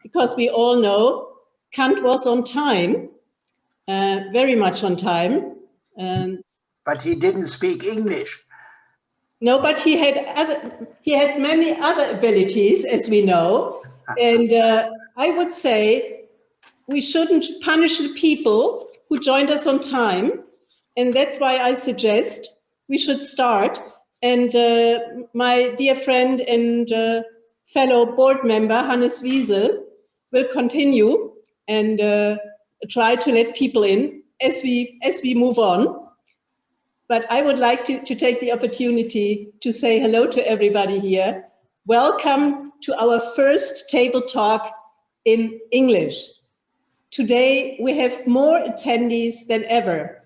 because we all know Kant was on time, very much on time. But he didn't speak English. No, but he had many other abilities, as we know. And I would say we shouldn't punish the people who joined us on time. And that's why I suggest we should start. And my dear friend and fellow board member, Hannes Wiesel, will continue and try to let people in as we move on. But I would like to take the opportunity to say hello to everybody here. Welcome to our first table talk in English. Today, we have more attendees than ever,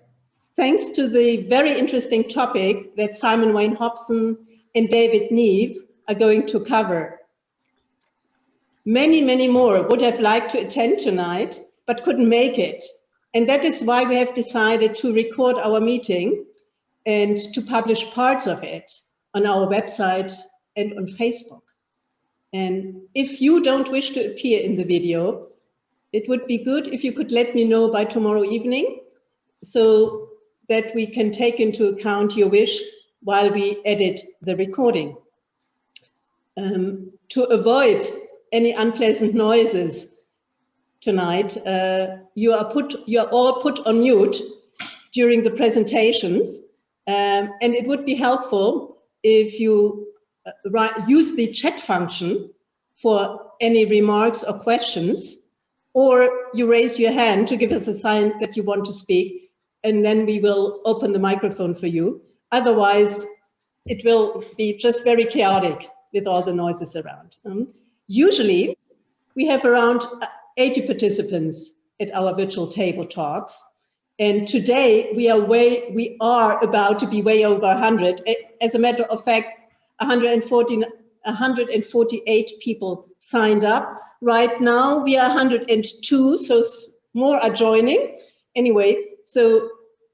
thanks to the very interesting topic that Simon Wayne Hobson and David Neve are going to cover. Many, many more would have liked to attend tonight, but couldn't make it. And that is why we have decided to record our meeting and to publish parts of it on our website and on Facebook. And if you don't wish to appear in the video, it would be good if you could let me know by tomorrow evening so that we can take into account your wish while we edit the recording. To avoid any unpleasant noises tonight, you are all put on mute during the presentations. And it would be helpful if you use the chat function for any remarks or questions, or you raise your hand to give us a sign that you want to speak, and then we will open the microphone for you. Otherwise, it will be just very chaotic with all the noises around. Usually, we have around 80 participants at our virtual table talks. And today we are about to be way over 100. As a matter of fact, 148 people signed up. Right now we are 102, so more are joining. Anyway, so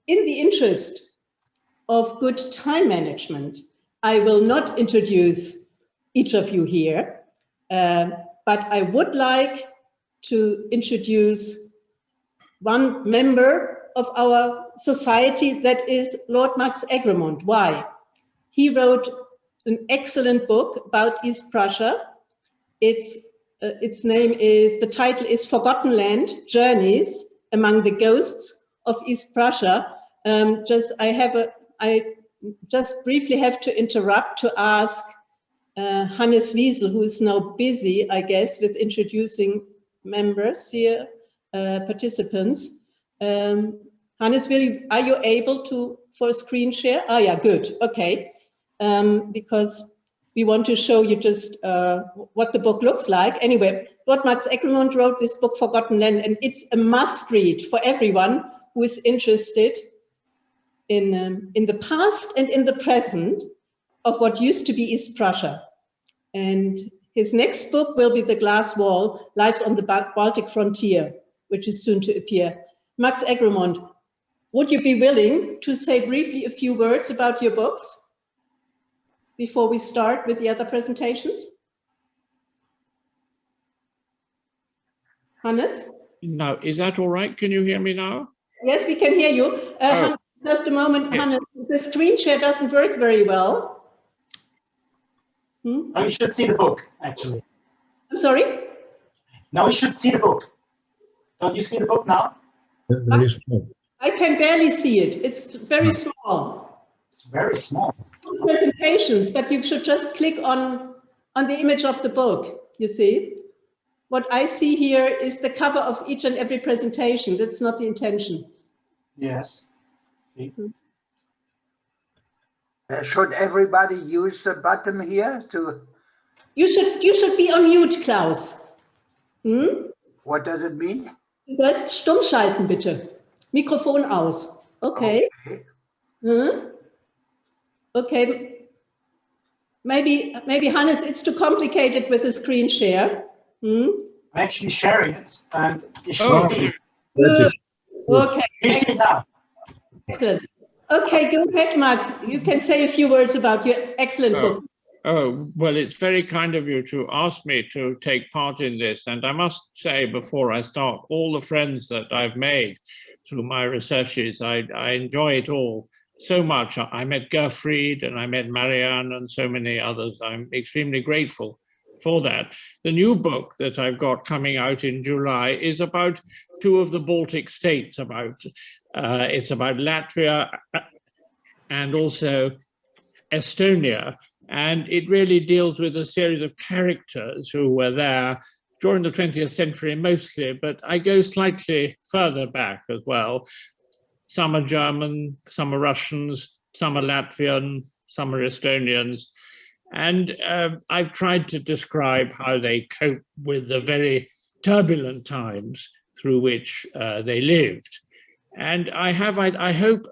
in the interest of good time management, I will not introduce each of you here, but I would like to introduce one member of our society, that is Lord Max Egremont. Why? He wrote an excellent book about East Prussia. The title is Forgotten Land, Journeys Among the Ghosts of East Prussia. I just briefly have to interrupt to ask Hannes Wiesel, who is now busy, I guess, with introducing members here, participants. Hannes, are you able for a screen share? Oh yeah, good, okay. Because we want to show you just what the book looks like. Anyway, Lord Max Egremont wrote this book, Forgotten Land, and it's a must read for everyone who is interested in the past and in the present of what used to be East Prussia. And his next book will be The Glass Wall, Lives on the Baltic Frontier, which is soon to appear. Max Egremont, would you be willing to say briefly a few words about your books before we start with the other presentations? Hannes? No, is that all right? Can you hear me now? Yes, we can hear you. Hannes, just a moment, yeah. Hannes, the screen share doesn't work very well. Oh, you should see the book, actually. I'm sorry? Now you should see the book. Don't you see the book now? Very small. I can barely see it. It's very small. It's very small. Presentations, but you should just click on the image of the book, you see. What I see here is the cover of each and every presentation. That's not the intention. Yes. See? Should everybody use the button here to? You should be on mute, Klaus. What does it mean? Du sollst stumm schalten, bitte. Mikrofon aus. Okay. Okay. Maybe Hannes, it's too complicated with the screen share. I'm actually sharing it, and you should see it. Good. Okay. You see it now. Excellent. Okay, go ahead, Max. You can say a few words about your excellent book. Oh, well, it's very kind of you to ask me to take part in this. And I must say before I start, all the friends that I've made through my researches, I enjoy it all so much. I met Gerfried and I met Marianne and so many others. I'm extremely grateful for that. The new book that I've got coming out in July is about two of the Baltic states. It's about Latvia and also Estonia. And it really deals with a series of characters who were there during the 20th century mostly, but I go slightly further back as well. Some are German, some are Russians, some are Latvian, some are Estonians. And I've tried to describe how they cope with the very turbulent times through which they lived. And I hope,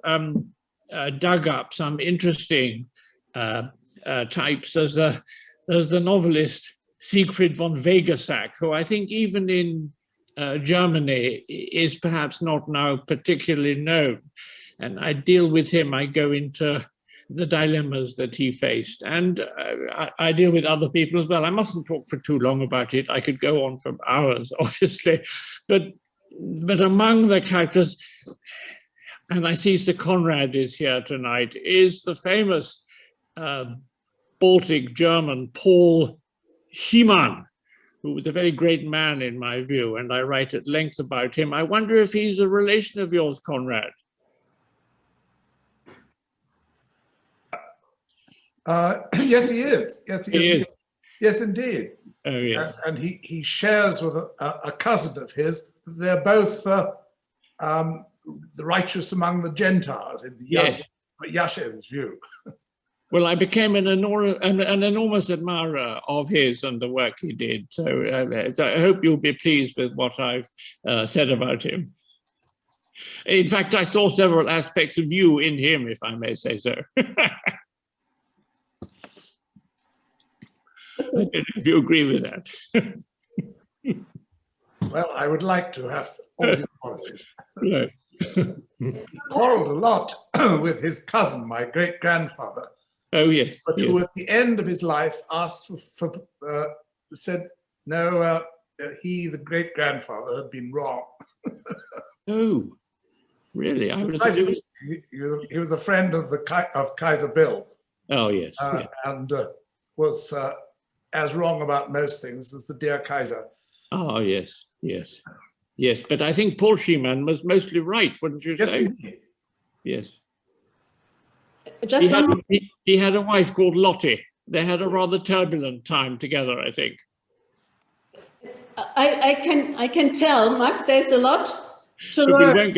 dug up some interesting types. There's the novelist Siegfried von Wegesack, who I think even in Germany is perhaps not now particularly known. And I deal with him, I go into the dilemmas that he faced. And I deal with other people as well. I mustn't talk for too long about it. I could go on for hours, obviously. But among the characters, and I see Sir Conrad is here tonight, is the famous Baltic German Paul Schymann, who was a very great man in my view, and I write at length about him. I wonder if he's a relation of yours, Conrad. Yes, he is. Yes, He is. Yes, indeed. Oh, yes. And he shares with a cousin of his. They're both the righteous among the Gentiles in Yashev's view. Well, I became an enormous admirer of his and the work he did. So I hope you'll be pleased with what I've said about him. In fact, I saw several aspects of you in him, if I may say so. I don't know if you agree with that. Well, I would like to have all his qualities. No. He quarreled a lot with his cousin, my great-grandfather. Oh, yes. But yes. who at the end of his life asked said, no, he, the great-grandfather, had been wrong. Oh, really? He was a friend of Kaiser Bill. Oh, yes. Yes. And was as wrong about most things as the dear Kaiser. Oh, yes, yes. Yes, but I think Paul Schymann was mostly right, wouldn't you say? Indeed. Yes. Just He had a wife called Lottie. They had a rather turbulent time together, I think. I can tell, Max, there's a lot to learn.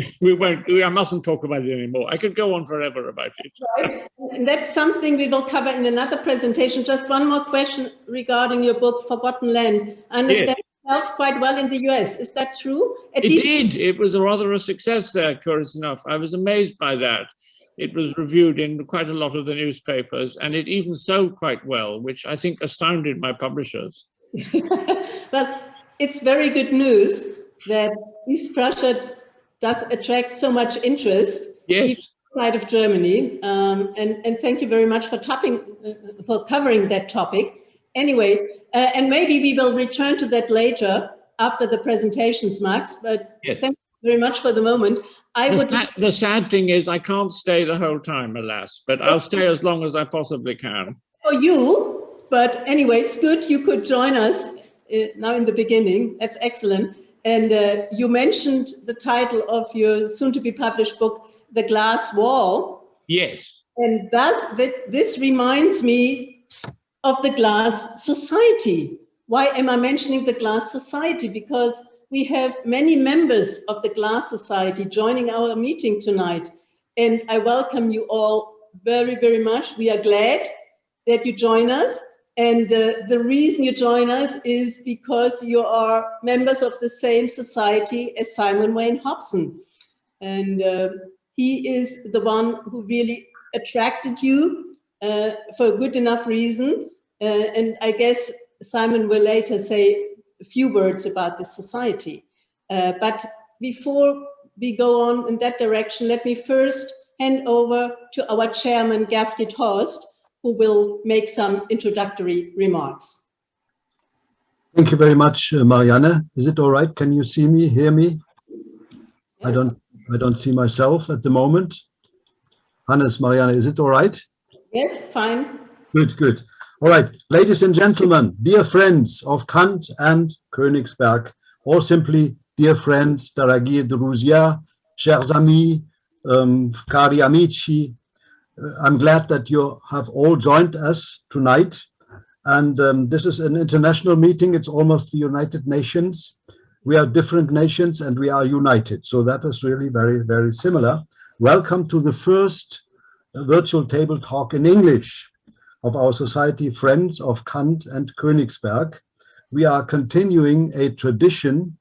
I mustn't talk about it anymore. I could go on forever about it. Right. And that's something we will cover in another presentation. Just one more question regarding your book, Forgotten Land. I understand it sells quite well in the US. Is that true? It did. It was rather a success there, curious enough. I was amazed by that. It was reviewed in quite a lot of the newspapers, and it even sold quite well, which I think astounded my publishers. Well, it's very good news that East Prussia does attract so much interest outside of Germany. And thank you very much for covering that topic. Anyway, and maybe we will return to that later after the presentations, Max. But thank you very much for the moment. The sad thing is I can't stay the whole time, alas, but I'll stay as long as I possibly can. For you, but anyway, it's good you could join us now in the beginning. That's excellent. And you mentioned the title of your soon-to-be published book, The Glass Wall. Yes. And this reminds me of the Glass Society. Why am I mentioning the Glass Society? Because we have many members of the Glass Society joining our meeting tonight. And I welcome you all very, very much. We are glad that you join us. And the reason you join us is because you are members of the same society as Simon Wayne Hobson. And he is the one who really attracted you for a good enough reason. And I guess Simon will later say a few words about the society. But before we go on in that direction, let me first hand over to our chairman, Gerfried Horst, who will make some introductory remarks. Thank you very much, Marianne. Is it all right? Can you see me, hear me? I don't see myself at the moment. Hannes, Marianne, is it all right? Yes, fine. Good, good. All right, ladies and gentlemen, dear friends of Kant and Königsberg, or simply dear friends, daragie druzia, chers amis, cari amici, I'm glad that you have all joined us tonight. And this is an international meeting. It's almost the United Nations. We are different nations and we are united. So that is really very, very similar. Welcome to the first virtual table talk in English of our society Friends of Kant and Königsberg. We are continuing a tradition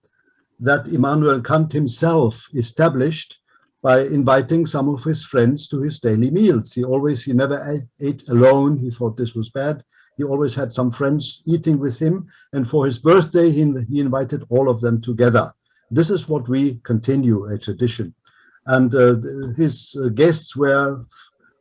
that Immanuel Kant himself established by inviting some of his friends to his daily meals. He never ate alone. He thought this was bad. He always had some friends eating with him, and for his birthday, he invited all of them together. This is what we continue, a tradition. And his guests were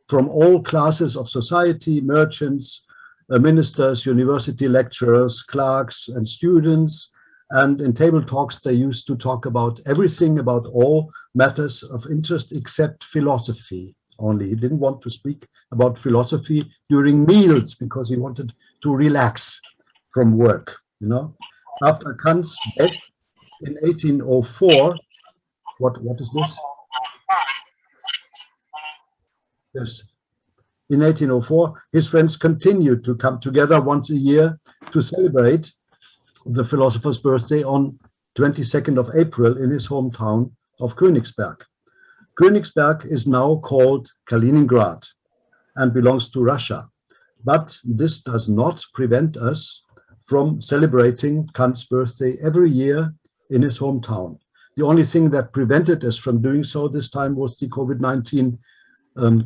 from all classes of society, merchants, ministers, university lecturers, clerks, and students. And in table talks, they used to talk about everything, about all matters of interest except philosophy. Only he didn't want to speak about philosophy during meals because he wanted to relax from work, you know. After Kant's death in 1804, what is this? Yes. In 1804, his friends continued to come together once a year to celebrate the philosopher's birthday on 22nd of April in his hometown of Königsberg. Königsberg is now called Kaliningrad and belongs to Russia, but this does not prevent us from celebrating Kant's birthday every year in his hometown. The only thing that prevented us from doing so this time was the COVID-19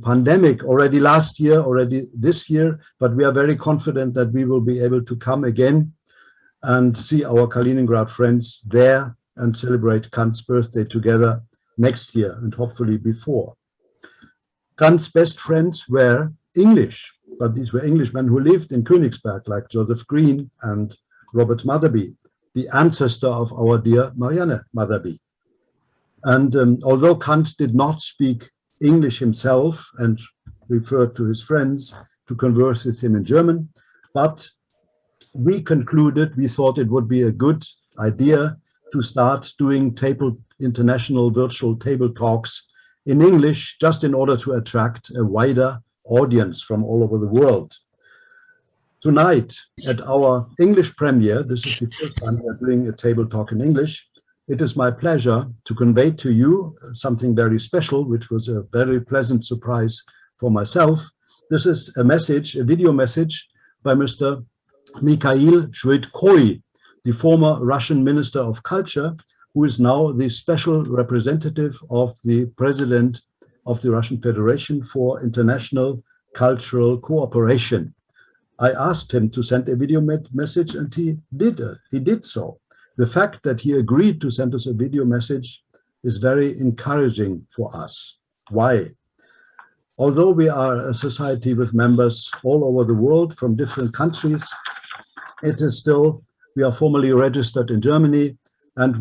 pandemic already last year, already this year, but we are very confident that we will be able to come again and see our Kaliningrad friends there and celebrate Kant's birthday together next year and hopefully before. Kant's best friends were English, but these were Englishmen who lived in Königsberg, like Joseph Green and Robert Motherby, the ancestor of our dear Marianne Motherby. And although Kant did not speak English himself and referred to his friends to converse with him in German, but we thought it would be a good idea to start doing international virtual table talks in English, just in order to attract a wider audience from all over the world. Tonight, at our English premiere, this is the first time we're doing a table talk in English, it is my pleasure to convey to you something very special, which was a very pleasant surprise for myself. This is a message, a video message by Mr. Mikhail Shvedkoy, the former Russian Minister of Culture, who is now the special representative of the President of the Russian Federation for International Cultural Cooperation. I asked him to send a video message and he did so. The fact that he agreed to send us a video message is very encouraging for us. Why? Although we are a society with members all over the world from different countries, it is still, we are formally registered in Germany, and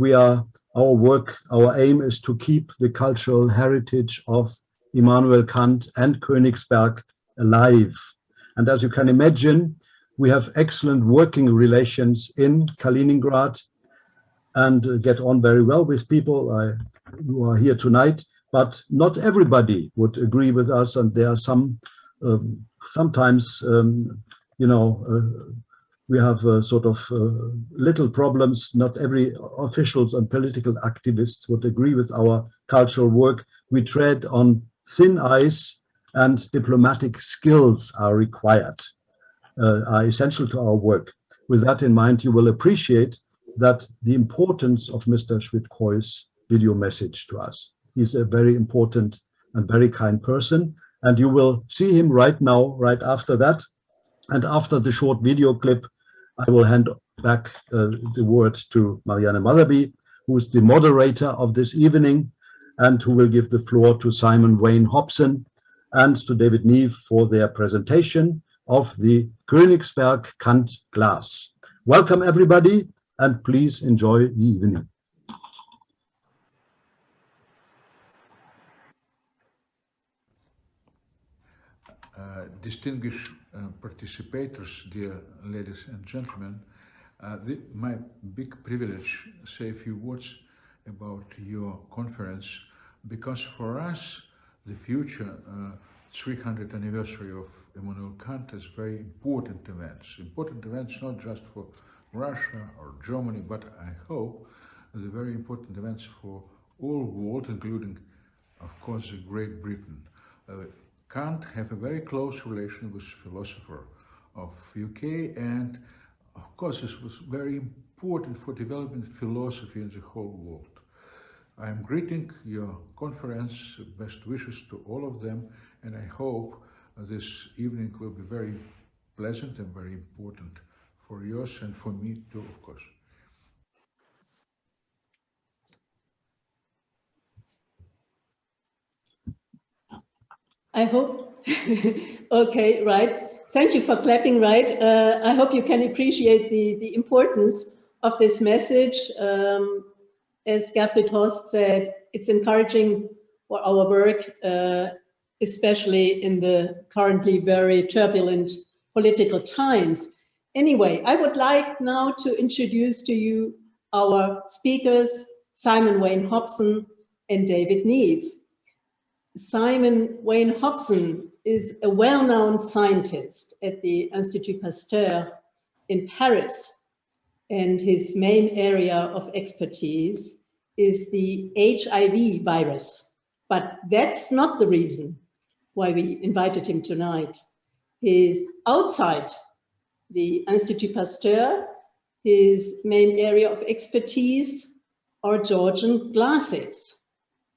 our aim is to keep the cultural heritage of Immanuel Kant and Königsberg alive. And as you can imagine, we have excellent working relations in Kaliningrad and get on very well with people who are here tonight, but not everybody would agree with us, and there are sometimes, we have little problems. Not every officials and political activists would agree with our cultural work. We tread on thin ice, and diplomatic skills are required, are essential to our work. With that in mind, you will appreciate that the importance of Mr. Shvedkoy's video message to us. He's a very important and very kind person, and you will see him right now, right after that. And after the short video clip, I will hand back the word to Marianne Motherby, who is the moderator of this evening, and who will give the floor to Simon Wayne Hobson and to David Neve for their presentation. of the Königsberg Kant class. Welcome everybody, and please enjoy the evening. Distinguished participators, dear ladies and gentlemen, my big privilege to say a few words about your conference, because for us the future 300th anniversary of Immanuel Kant is very important events not just for Russia or Germany, but I hope the very important events for all world, including of course Great Britain. Kant have a very close relation with philosopher of UK, and of course this was very important for developing philosophy in the whole world. I am greeting your conference, best wishes to all of them, and I hope this evening will be very pleasant and very important for yours and for me too, of course. I hope. Okay, right. Thank you for clapping, right? I hope you can appreciate the importance of this message. As Gerfried Horst said, it's encouraging for our work, especially in the currently very turbulent political times. Anyway, I would like now to introduce to you our speakers, Simon Wayne Hobson and David Neve. Simon Wayne Hobson is a well-known scientist at the Institut Pasteur in Paris, and his main area of expertise is the HIV virus. But that's not the reason why we invited him tonight. He's outside the Institut Pasteur. His main area of expertise are Georgian glasses.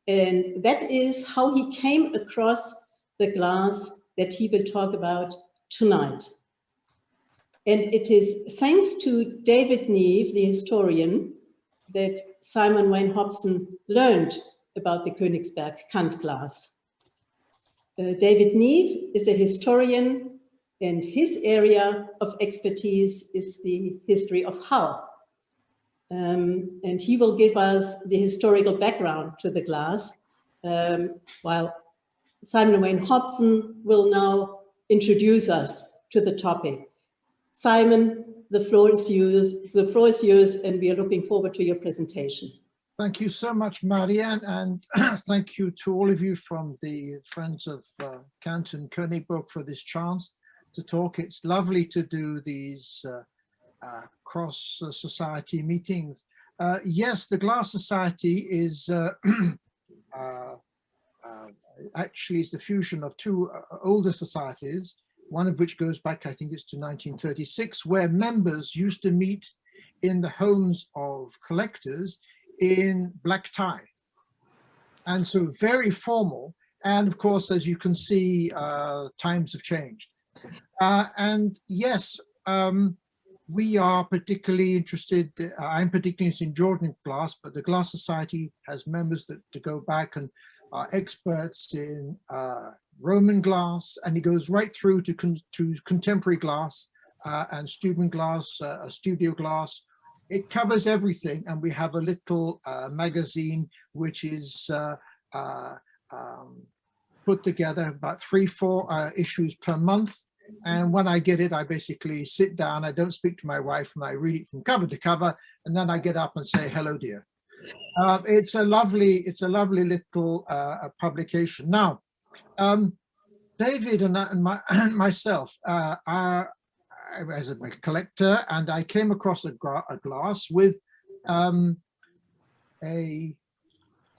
And that is how he came across the glass that he will talk about tonight. And it is thanks to David Neve, the historian, that Simon Wayne Hobson learned about the Königsberg Kant glass. David Neve is a historian, and his area of expertise is the history of Hull. And he will give us the historical background to the glass, while Simon Wayne Hobson will now introduce us to the topic. Simon, the floor is yours, and we are looking forward to your presentation. Thank you so much, Marianne, and thank you to all of you from the Friends of Kant and Königsberg for this chance to talk. It's lovely to do these cross-society meetings. Yes, the Glass Society is actually is the fusion of two older societies, one of which goes back, I think it's to 1936, where members used to meet in the homes of collectors in black tie. And so very formal. And of course, as you can see, times have changed. And yes, we are particularly interested, I'm particularly interested in Georgian glass, but the Glass Society has members that to go back and are experts in Roman glass, and it goes right through to contemporary glass and student glass, studio glass. It covers everything, and we have a little magazine which is put together about 3-4 issues per month. And when I get it, I basically sit down, I don't speak to my wife, and I read it from cover to cover, and then I get up and say, hello, dear. It's a lovely little publication. Now, David and myself are as a collector, and I came across a glass with an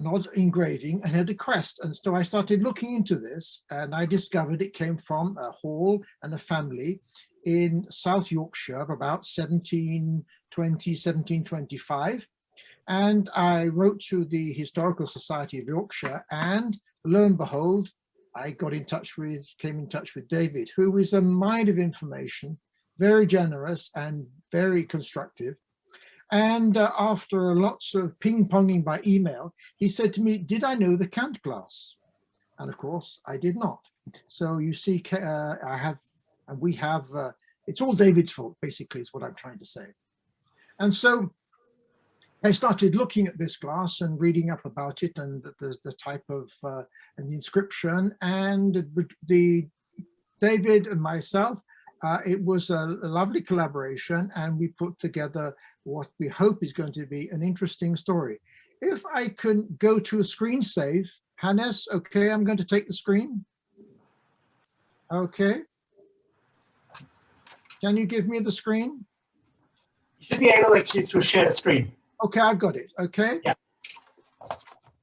odd engraving and had a crest. And so I started looking into this, and I discovered it came from a hall and a family in South Yorkshire of about 1720, 1725. And I wrote to the Historical Society of Yorkshire, and lo and behold, I came in touch with David, who is a mine of information, very generous and very constructive. And after lots of ping-ponging by email, he said to me, did I know the Kant glass? And of course, I did not. So you see, I And we have, it's all David's fault, basically, is what I'm trying to say. And so I started looking at this glass and reading up about it and the type of, and the inscription, and the David and myself, it was a lovely collaboration, and we put together what we hope is going to be an interesting story. If I can go to a screen save, Hannes, okay, I'm going to take the screen. Okay. Can you give me the screen? You should be able actually to share the screen. Okay, I've got it. Okay. Yeah.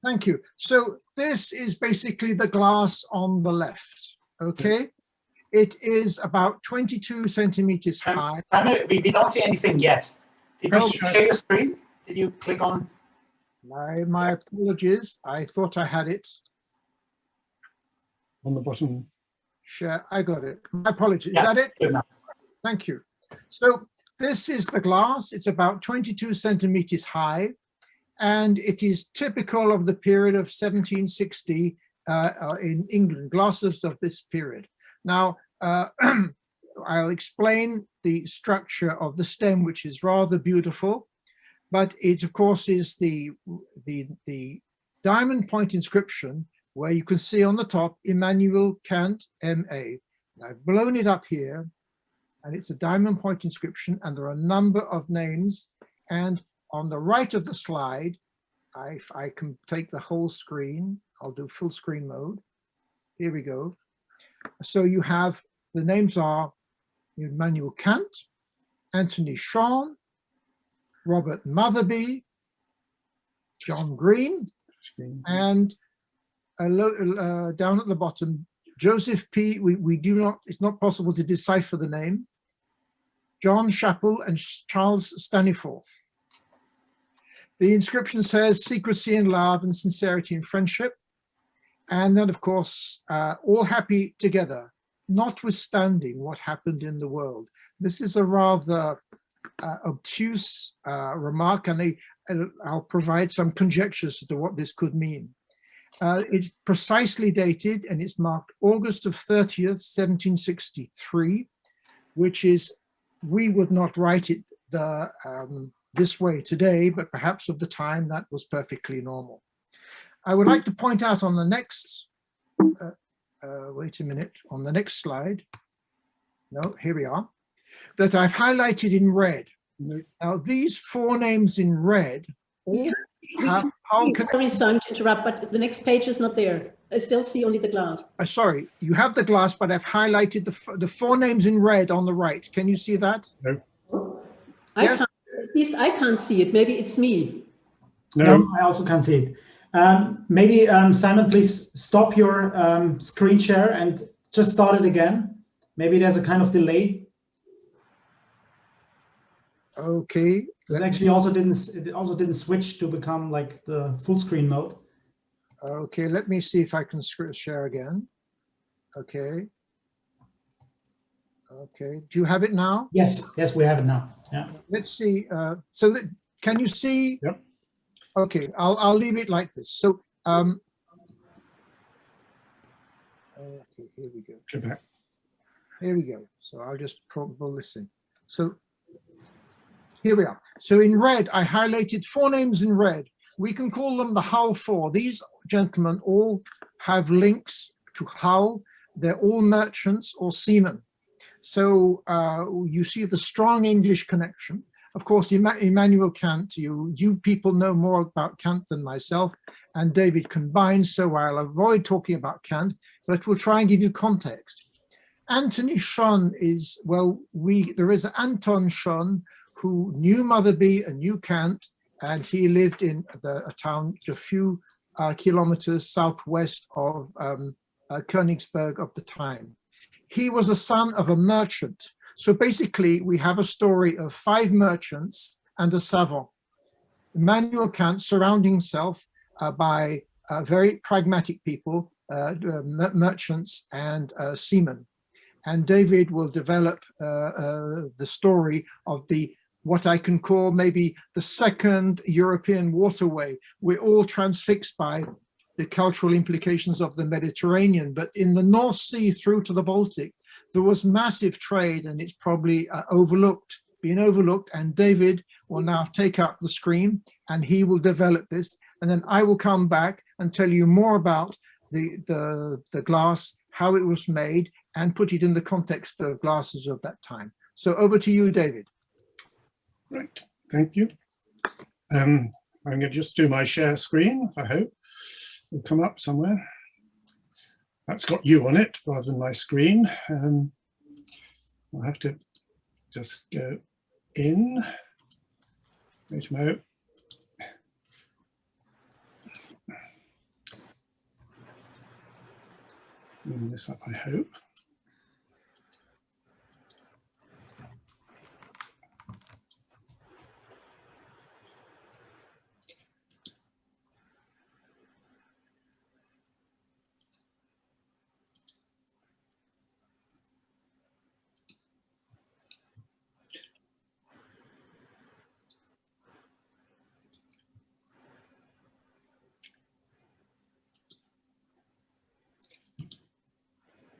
Thank you. So this is basically the glass on the left. Okay. It is about 22 centimeters high. Simon, we don't see anything yet. Did you Oh, share your screen? Did you click on? My apologies. I thought I had it. On the bottom. Share. I got it. My apologies. Yeah, Is that it? good enough. Thank you. So this is the glass. It's about 22 centimeters high, and it is typical of the period of 1760 in England, glasses of this period. Now, I'll explain the structure of the stem, which is rather beautiful, but it, of course, is the diamond point inscription, where you can see on the top, Immanuel Kant, M.A. I've blown it up here, and it's a diamond point inscription, and there are a number of names. And on the right of the slide, I can take the whole screen. I'll do full screen mode. Here we go. So you have, the names are Immanuel Kant, Anthony Shawn, Robert Motherby, John Green, and down at the bottom, Joseph P. We do not, it's not possible to decipher the name, John Chappell and Charles Staniforth. The inscription says secrecy in love and sincerity in friendship. And then, of course, all happy together, notwithstanding what happened in the world. This is a rather obtuse remark, and I'll provide some conjectures as to what this could mean. It's precisely dated, and it's marked August of 30th, 1763, which is, we would not write it this way today, but perhaps of the time that was perfectly normal. I would like to point out on the next, wait a minute, on the next slide, no, here we are, that I've highlighted in red. Now, these four names in red, Sorry, son, to interrupt, but the next page is not there. I still see only the glass. Sorry, you have the glass, but I've highlighted the four names in red on the right. Can you see that? No. Yes? At least I can't see it. Maybe it's me. No, I also can't see it. Maybe Simon, please stop your screen share and just start it again. Maybe there's a kind of delay. Okay. It actually also didn't switch to become like the full screen mode. Okay, let me see if I can share again. Okay. Okay, do you have it now? Yes, we have it now. Yeah. Let's see. So that, can you see? Yep. Okay, I'll leave it like this. So, okay, here we go. Go back. Here we go. So I'll just probably listen. So here we are. So in red, I highlighted four names in red. We can call them the Hull Four. These gentlemen all have links to Hull. They're all merchants or seamen. So you see the strong English connection. Of course, Immanuel Kant, you people know more about Kant than myself and David combined, so I'll avoid talking about Kant, but we'll try and give you context. Anthony Shawn is, well, there is Anton Shawn who knew Motherby and knew Kant, and he lived in a town a few kilometers southwest of Königsberg of the time. He was a son of a merchant. So basically, we have a story of 5 merchants and a savant. Immanuel Kant surrounding himself by very pragmatic people, merchants and seamen. And David will develop the story of what I can call maybe the second European waterway. We're all transfixed by the cultural implications of the Mediterranean, but in the North Sea through to the Baltic, there was massive trade, and it's probably been overlooked, and David will now take up the screen and he will develop this, and then I will come back and tell you more about the glass, how it was made, and put it in the context of glasses of that time. So over to you, David. Right, thank you. I'm going to just do my share screen, I hope. It'll come up somewhere. That's got you on it rather than my screen. I'll have to just go in. Wait a moment. Bring this up, I hope.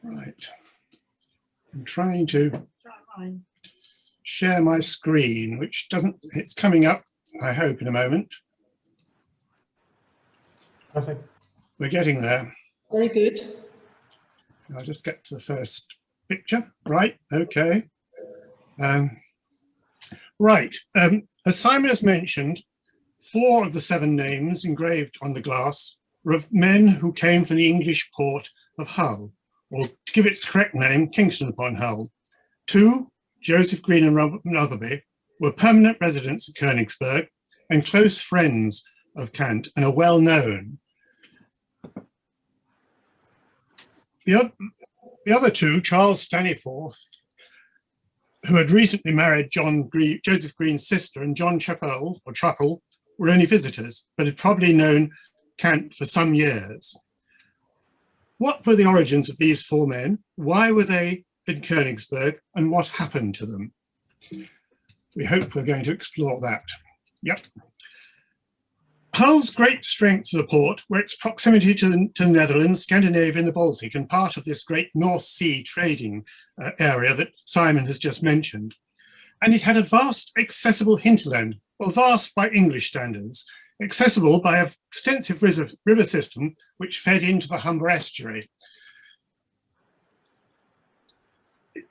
Right, I'm trying to share my screen, which it's coming up, I hope, in a moment. Perfect. We're getting there. Very good. I'll just get to the first picture. Right, okay. Right, as Simon has mentioned, 4 of the 7 names engraved on the glass were of men who came from the English port of Hull, or to give its correct name, Kingston upon Hull. 2, Joseph Green and Robert Motherby, were permanent residents of Königsberg and close friends of Kant and are well known. The other 2, Charles Staniforth, who had recently married Joseph Green's sister, and John Chappell, or Truppell, were only visitors, but had probably known Kant for some years. What were the origins of these 4 men? Why were they in Königsberg, and what happened to them? We hope we're going to explore that. Yep. Hull's great strengths as a port were its proximity to the Netherlands, Scandinavia and the Baltic, and part of this great North Sea trading area that Simon has just mentioned. And it had a vast accessible hinterland, well, vast by English standards, accessible by an extensive river system which fed into the Humber estuary. It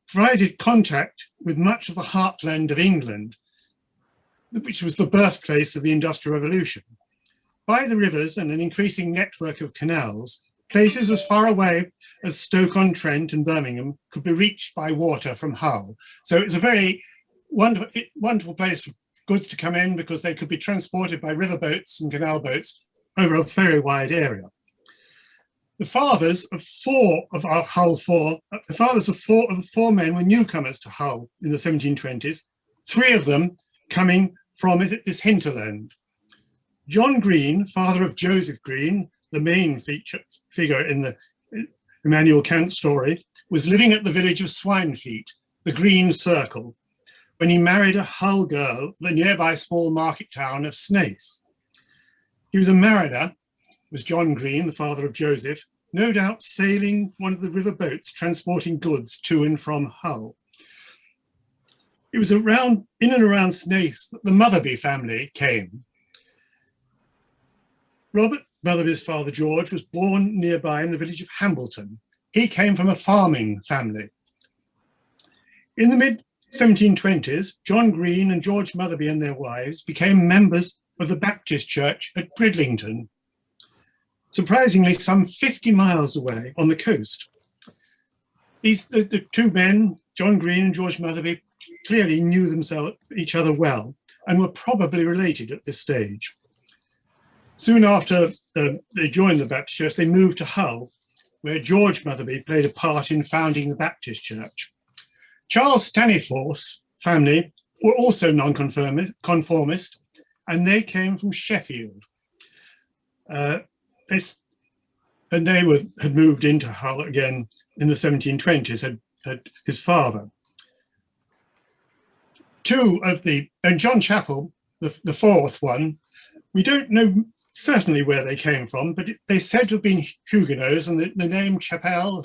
provided contact with much of the heartland of England, which was the birthplace of the Industrial Revolution. By the rivers and an increasing network of canals, places as far away as Stoke-on-Trent and Birmingham could be reached by water from Hull. So it was a very wonderful place for goods to come in, because they could be transported by river boats and canal boats over a very wide area. The fathers of 4 of our Hull 4, the fathers of 4 of the 4 men were newcomers to Hull in the 1720s, 3 of them coming from this hinterland. John Green, father of Joseph Green, the main figure in the Immanuel Kant story, was living at the village of Swinefleet, the Green Circle, when he married a Hull girl, the nearby small market town of Snaith. He was a mariner, was John Green, the father of Joseph, no doubt sailing one of the river boats transporting goods to and from Hull. It was in and around Snaith that the Motherby family came. Robert Motherby's father, George, was born nearby in the village of Hambleton. He came from a farming family. In the mid-1720s, John Green and George Motherby and their wives became members of the Baptist church at Bridlington, surprisingly some 50 miles away on the coast. The 2 men, John Green and George Motherby, clearly knew each other well and were probably related at this stage. Soon after they joined the Baptist church, they moved to Hull, where George Motherby played a part in founding the Baptist church. Charles Staniforth's family were also nonconformist, and they came from Sheffield. And they had moved into Hull again in the 1720s, had his father. And John Chappell, the 4th one, we don't know certainly where they came from, but they said to have been Huguenots, and the name Chapelle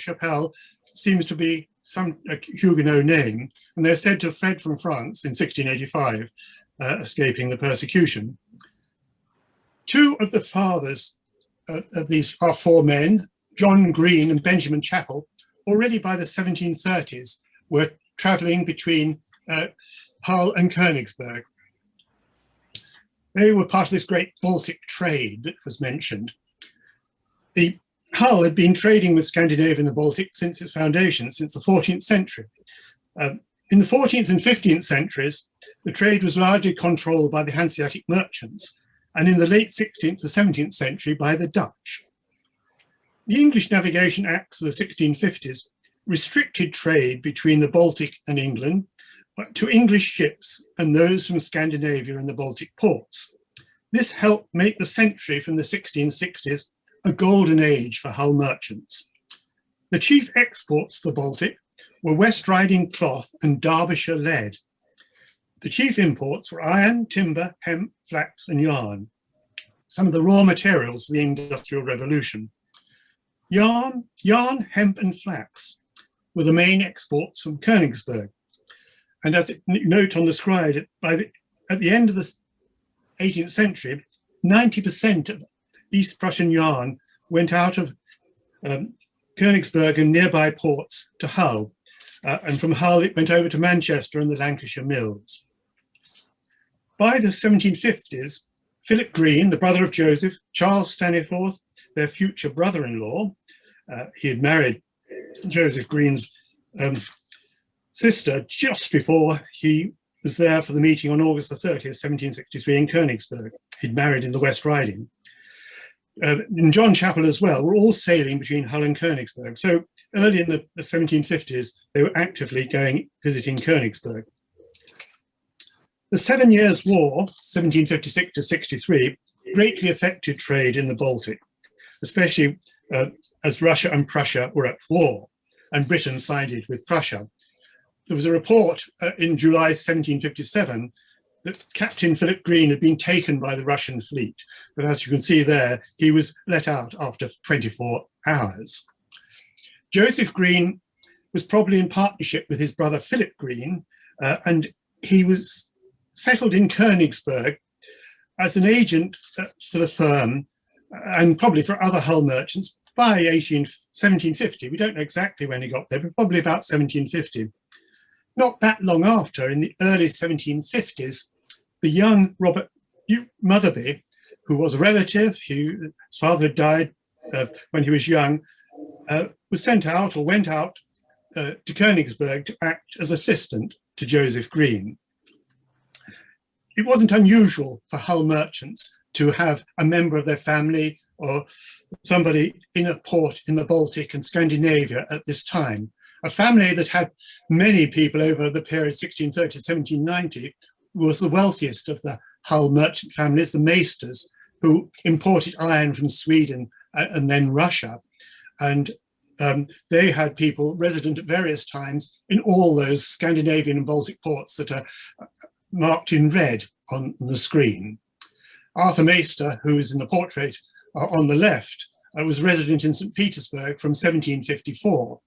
seems to be a Huguenot name, and they're said to have fled from France in 1685, escaping the persecution. Two of the fathers of these are four men, John Green and Benjamin Chappell, already by the 1730s were traveling between Hull and Königsberg. They were part of this great Baltic trade that was mentioned. The Hull had been trading with Scandinavia and the Baltic since its foundation, since the 14th century. In the 14th and 15th centuries, the trade was largely controlled by the Hanseatic merchants, and in the late 16th to 17th century by the Dutch. The English Navigation Acts of the 1650s restricted trade between the Baltic and England to English ships and those from Scandinavia and the Baltic ports. This helped make the century from the 1660s a golden age for Hull merchants. The chief exports to the Baltic were West Riding cloth and Derbyshire lead. The chief imports were iron, timber, hemp, flax and yarn, some of the raw materials for the Industrial Revolution. Yarn, hemp and flax were the main exports from Königsberg. And as it note on the slide, at the end of the 18th century, 90% of East Prussian yarn went out of Königsberg and nearby ports to Hull. And from Hull, it went over to Manchester and the Lancashire mills. By the 1750s, Philip Green, the brother of Joseph, Charles Staniforth, their future brother-in-law, he had married Joseph Green's sister just before he was there for the meeting on August the 30th, 1763 in Königsberg. He'd married in the West Riding. And John Chappell as well were all sailing between Hull and Königsberg. So early in the 1750s, they were actively visiting Königsberg. The 7 Years' War, 1756 to 63, greatly affected trade in the Baltic, especially as Russia and Prussia were at war and Britain sided with Prussia. There was a report in July 1757 that Captain Philip Green had been taken by the Russian fleet. But as you can see there, he was let out after 24 hours. Joseph Green was probably in partnership with his brother Philip Green, and he was settled in Königsberg as an agent for the firm and probably for other Hull merchants by 1750. We don't know exactly when he got there, but probably about 1750. Not that long after, in the early 1750s, the young Robert Motherby, who was a relative, his father had died when he was young, was sent out or went out to Königsberg to act as assistant to Joseph Green. It wasn't unusual for Hull merchants to have a member of their family or somebody in a port in the Baltic and Scandinavia at this time. A family that had many people over the period 1630 to 1790 was the wealthiest of the Hull merchant families, the Maesters, who imported iron from Sweden and then Russia. And they had people resident at various times in all those Scandinavian and Baltic ports that are marked in red on the screen. Arthur Maester, who is in the portrait on the left, was resident in St. Petersburg from 1754.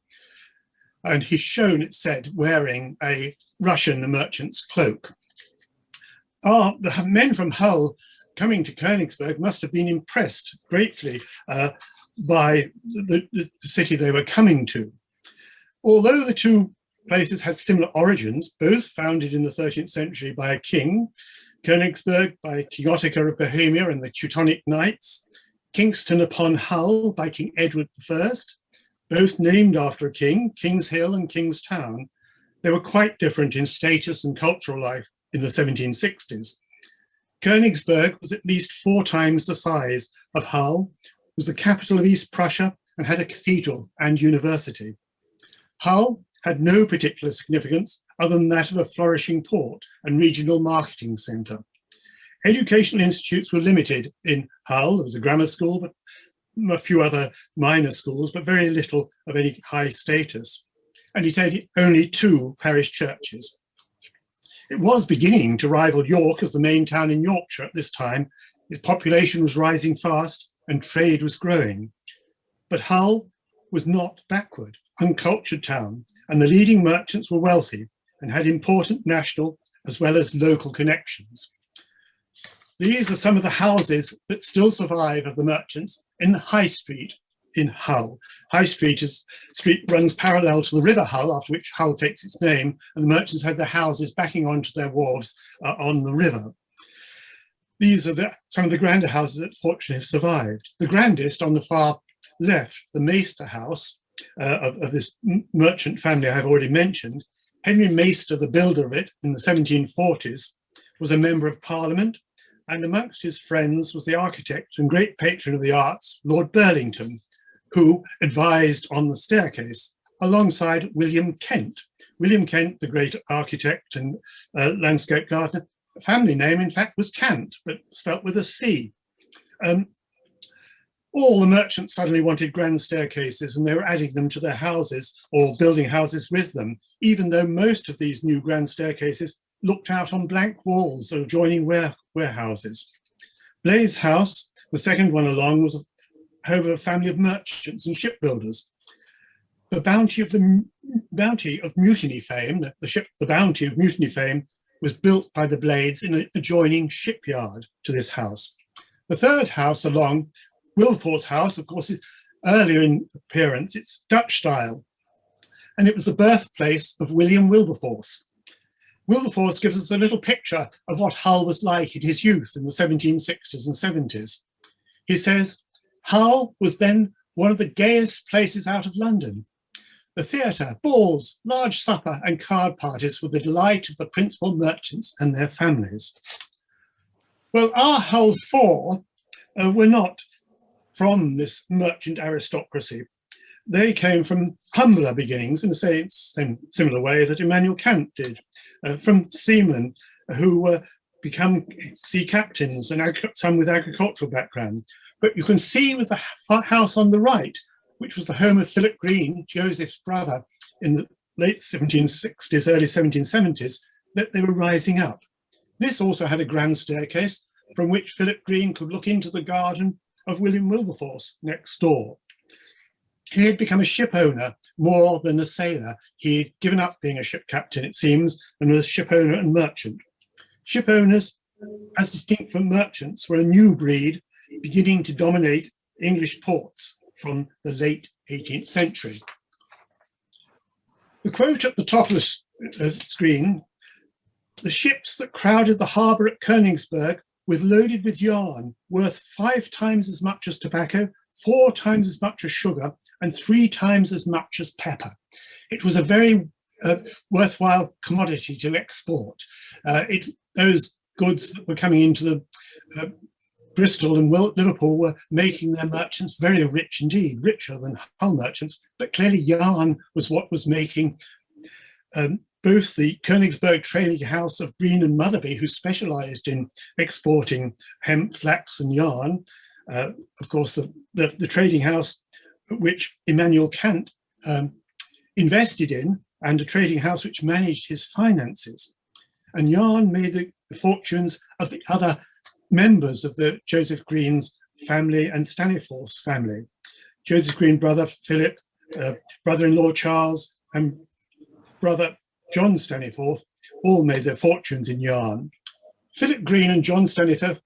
And he's shown, it said, wearing a Russian merchant's cloak. The men from Hull coming to Königsberg must have been impressed greatly by the city they were coming to. Although the two places had similar origins, both founded in the 13th century by a king, Königsberg by King Ottokar of Bohemia and the Teutonic Knights, Kingston upon Hull by King Edward I, both named after a king, King's Hill and Kingstown, they were quite different in status and cultural life in the 1760s. Königsberg was at least 4 times the size of Hull, was the capital of East Prussia and had a cathedral and university. Hull had no particular significance other than that of a flourishing port and regional marketing centre. Educational institutes were limited in Hull. There was a grammar school, but a few other minor schools, but very little of any high status. And it had only 2 parish churches. It was beginning to rival York as the main town in Yorkshire at this time. Its population was rising fast and trade was growing. But Hull was not backward. uncultured town, and the leading merchants were wealthy and had important national as well as local connections. These are some of the houses that still survive of the merchants in the High Street in Hull. High Street runs parallel to the River Hull, after which Hull takes its name, and the merchants have their houses backing onto their wharves on the river. These are some of the grander houses that fortunately have survived. The grandest on the far left, the Maister House of this merchant family I've already mentioned. Henry Maister, the builder of it in the 1740s, was a member of Parliament, and amongst his friends was the architect and great patron of the arts, Lord Burlington, who advised on the staircase alongside William Kent. William Kent, the great architect and landscape gardener, the family name in fact was Kant, but spelt with a C. All the merchants suddenly wanted grand staircases, and they were adding them to their houses or building houses with them, even though most of these new grand staircases looked out on blank walls or adjoining warehouses. Blade's house, the second one along, was home of a family of merchants and shipbuilders. The Bounty of Mutiny fame, the ship, the Bounty of Mutiny fame, was built by the Blades in an adjoining shipyard to this house. The third house along, Wilberforce House, of course, is earlier in appearance. It's Dutch style, and it was the birthplace of William Wilberforce. Wilberforce gives us a little picture of what Hull was like in his youth in the 1760s and 70s. He says, Hull was then one of the gayest places out of London. The theatre, balls, large supper and card parties were the delight of the principal merchants and their families. Well, our Hull four were not from this merchant aristocracy. They came from humbler beginnings in the same similar way that Immanuel Kant did, from seamen who become sea captains and some with agricultural background. But you can see with the house on the right, which was the home of Philip Green, Joseph's brother, in the late 1760s, early 1770s, that they were rising up. This also had a grand staircase from which Philip Green could look into the garden of William Wilberforce next door. He had become a ship owner more than a sailor. He had given up being a ship captain, it seems, and was a ship owner and merchant. Ship owners, as distinct from merchants, were a new breed beginning to dominate English ports from the late 18th century. The quote at the top of the screen, the ships that crowded the harbour at Königsberg were loaded with yarn, worth 5 times as much as tobacco, 4 times as much as sugar, and 3 times as much as pepper. It was a very worthwhile commodity to export. Those goods that were coming into the Bristol and Liverpool were making their merchants very rich indeed, richer than Hull merchants, but clearly yarn was what was making both the Königsberg trading house of Green and Motherby, who specialised in exporting hemp, flax and yarn, of course the trading house which Immanuel Kant invested in, and a trading house which managed his finances. And yarn made the fortunes of the other members of the Joseph Green's family and Staniforth's family. Joseph Green, brother Philip, brother-in-law Charles, and brother John Staniforth all made their fortunes in yarn. Philip Green and John Staniforth,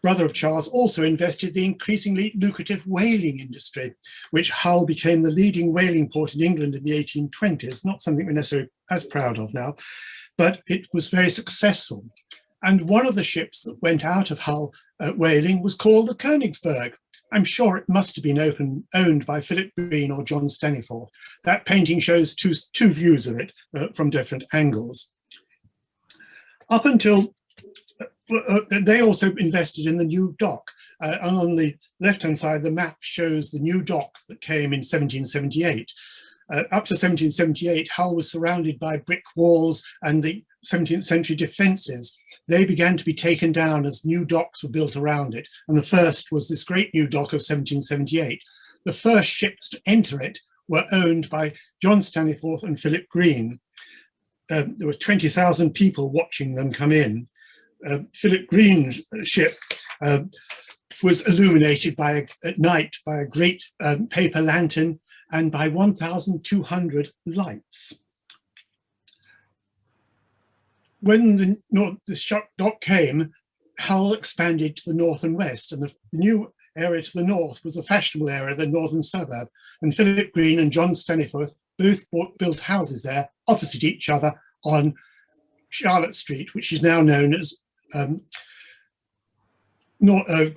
brother of Charles, also invested the increasingly lucrative whaling industry, which Hull became the leading whaling port in England in the 1820s, not something we're necessarily as proud of now, but it was very successful. And one of the ships that went out of Hull whaling was called the Königsberg. I'm sure it must have been owned by Philip Green or John Staniforth. That painting shows two views of it from different angles. Up until, they also invested in the new dock. And on the left-hand side, the map shows the new dock that came in 1778. Up to 1778, Hull was surrounded by brick walls and the 17th century defences. They began to be taken down as new docks were built around it. And the first was this great new dock of 1778. The first ships to enter it were owned by John Staniforth and Philip Green. There were 20,000 people watching them come in. Philip Green's ship was illuminated at night by a great paper lantern, and by 1,200 lights. When the shock came, Hull expanded to the north and west, and the new area to the north was the fashionable area, the northern suburb. And Philip Green and John Staniforth both built houses there opposite each other on Charlotte Street, which is now known as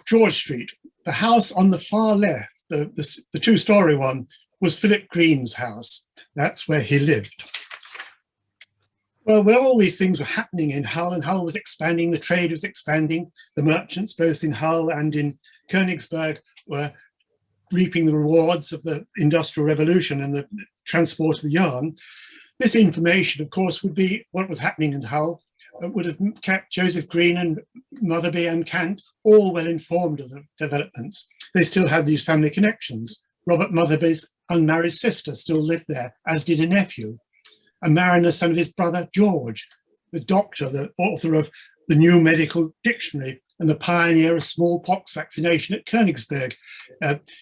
George Street. The house on the far left, the two-story one, was Philip Green's house. That's where he lived. Well, when all these things were happening in Hull, and Hull was expanding, the trade was expanding, the merchants both in Hull and in Königsberg were reaping the rewards of the Industrial Revolution and the transport of the yarn. This information, of course, would be what was happening in Hull, would have kept Joseph Green and Motherby and Kant all well informed of the developments. They still had these family connections. Robert Motherby's unmarried sister still lived there, as did a nephew, a mariner, son of his brother George, the doctor, the author of the New Medical Dictionary and the pioneer of smallpox vaccination at Königsberg.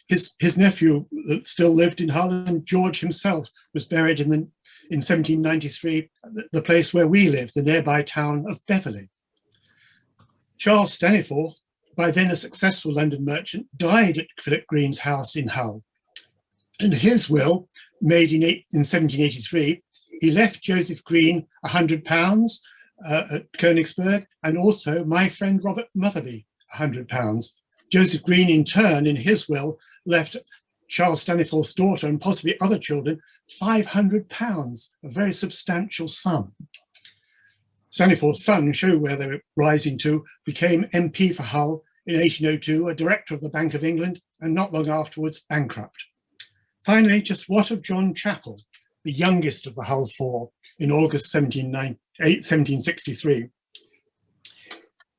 His nephew still lived in Hull, and George himself was buried in 1793, the place where we live, the nearby town of Beverley. Charles Staniforth, by then a successful London merchant, died at Philip Green's house in Hull. In his will, made in 1783, he left Joseph Green £100 at Königsberg, and also my friend Robert Motherby £100. Joseph Green, in turn, in his will, left Charles Staniforth's daughter and possibly other children £500, a very substantial sum. Staniforth's son, show where they were rising to, became MP for Hull in 1802, a director of the Bank of England, and not long afterwards bankrupt. Finally, just what of John Chappell, the youngest of the Hull Four, in August 1763?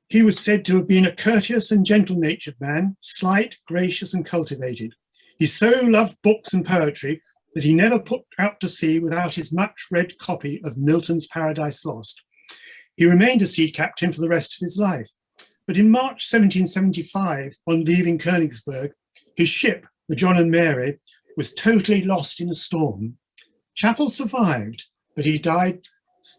He was said to have been a courteous and gentle-natured man, slight, gracious and cultivated. He so loved books and poetry that he never put out to sea without his much-read copy of Milton's Paradise Lost. He remained a sea captain for the rest of his life, but in March 1775, on leaving Königsberg, his ship, the John and Mary, was totally lost in a storm. Chappell survived, but he died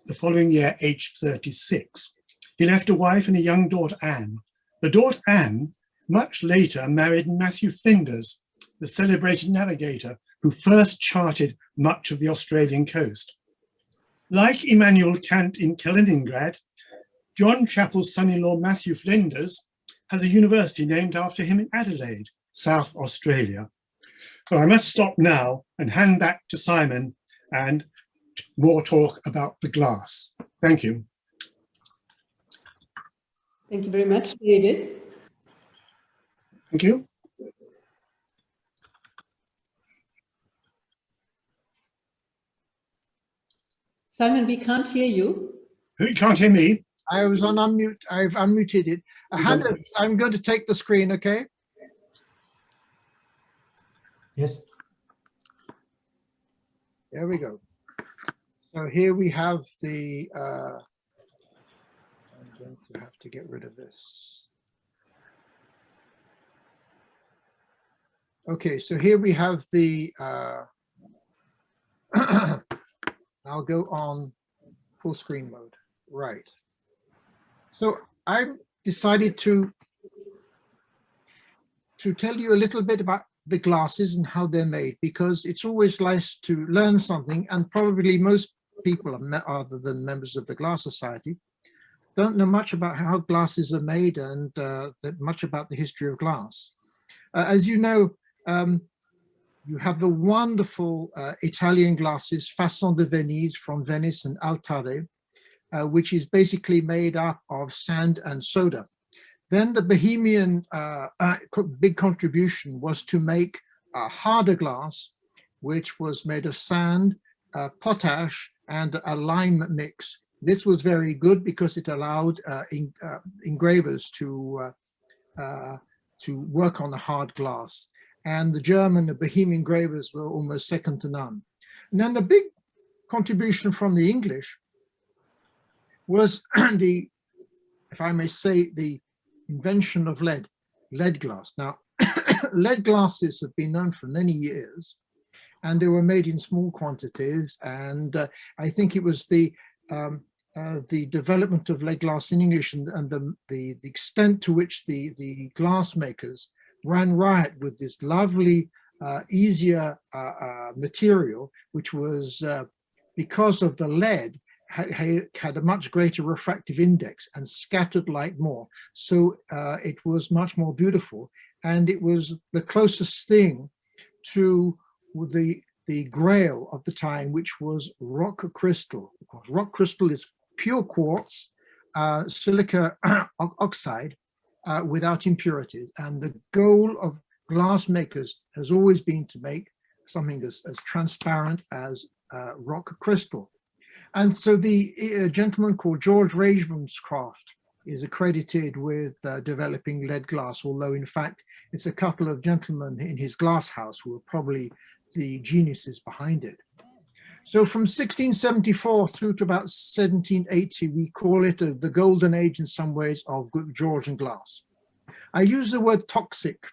the following year, aged 36. He left a wife and a young daughter, Anne. The daughter, Anne, much later married Matthew Flinders, the celebrated navigator who first charted much of the Australian coast. Like Immanuel Kant in Kaliningrad, John Chappell's son-in-law Matthew Flinders has a university named after him in Adelaide, South Australia. But I must stop now and hand back to Simon and more talk about the glass. Thank you. Thank you very much, David. Thank you. Simon, we can't hear you. You can't hear me? I was on unmute. I've unmuted it. Hannah, I'm going to take the screen, okay? Yes. There we go. So here we have the, I'm going to have to get rid of this. Okay, so here we have the, I'll go on full screen mode, right. So I decided to tell you a little bit about the glasses and how they're made, because it's always nice to learn something, and probably most people, other than members of the Glass Society, don't know much about how glasses are made and much about the history of glass. As you know, you have the wonderful Italian glasses, Façon de Venise from Venice and Altare, which is basically made up of sand and soda. Then the Bohemian big contribution was to make a harder glass, which was made of sand, potash, and a lime mix. This was very good because it allowed engravers to work on the hard glass. And the German, the Bohemian engravers were almost second to none. And then the big contribution from the English was the, if I may say, the invention of lead glass. Now, lead glasses have been known for many years, and they were made in small quantities. And I think it was the development of lead glass in English and the extent to which the glass makers ran riot with this lovely, easier material, which was, because of the lead, had a much greater refractive index and scattered light more. So it was much more beautiful. And it was the closest thing to the grail of the time, which was rock crystal. Rock crystal is pure quartz, silica oxide, without impurities. And the goal of glass makers has always been to make something as transparent as rock crystal. And so the gentleman called George Ravenscroft is accredited with developing lead glass, although in fact it's a couple of gentlemen in his glass house who are probably the geniuses behind it. So from 1674 through to about 1780, we call it the golden age in some ways of Georgian glass. I use the word toxic,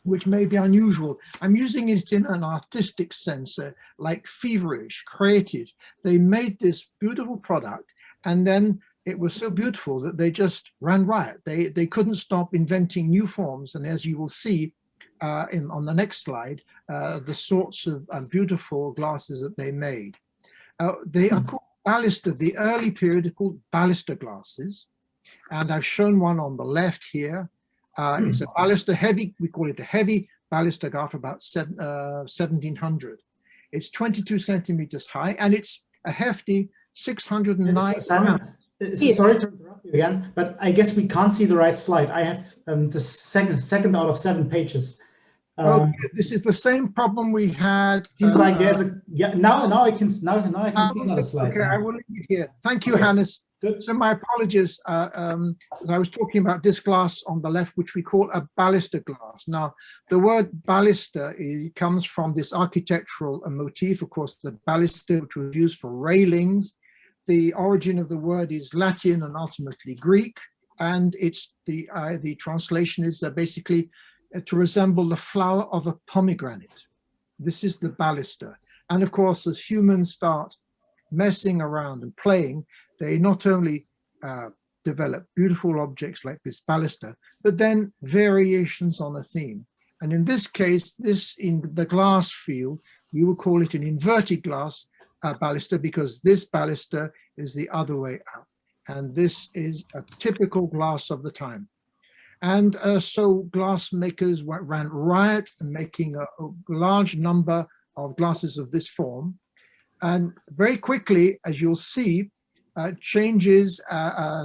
which may be unusual. I'm using it in an artistic sense, like feverish, creative. They made this beautiful product, and then it was so beautiful that they just ran riot. They couldn't stop inventing new forms. And as you will see on the next slide, the sorts of beautiful glasses that they made. They are called baluster. The early period is called baluster glasses. And I've shown one on the left here. It's a baluster heavy, we call it a heavy baluster glass, about 1700. It's 22 centimeters high, and it's a hefty 609 Simon, sorry to interrupt you again, but I guess we can't see the right slide. I have the second out of 7 pages. Okay, this is the same problem we had. Seems like there's now I can see another slide. Okay, I will leave it here. Thank you, Hannes. Good. So my apologies. I was talking about this glass on the left, which we call a baluster glass. Now, the word baluster comes from this architectural motif. Of course, the baluster, which was used for railings. The origin of the word is Latin and ultimately Greek, and it's the translation is basically to resemble the flower of a pomegranate. This is the baluster. And of course, as humans start messing around and playing, they not only develop beautiful objects like this baluster, but then variations on a theme. And in this case, in the glass field, we will call it an inverted glass baluster, because this baluster is the other way out. And this is a typical glass of the time. And so glass makers ran riot in making a large number of glasses of this form. And very quickly, as you'll see, changes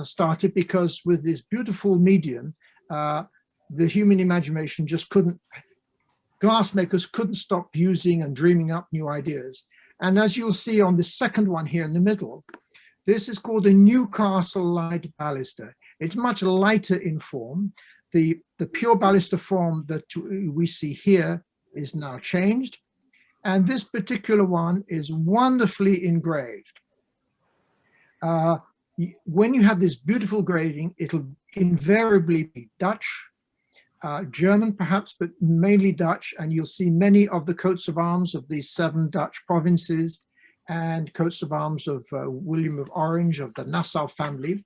started, because with this beautiful medium, the human imagination just couldn't, glass makers couldn't stop using and dreaming up new ideas. And as you'll see on the second one here in the middle, this is called a Newcastle light baluster. It's much lighter in form. The pure baluster form that we see here is now changed. And this particular one is wonderfully engraved. When you have this beautiful grading, it'll invariably be Dutch, German perhaps, but mainly Dutch. And you'll see many of the coats of arms of these 7 Dutch provinces and coats of arms of William of Orange, of the Nassau family.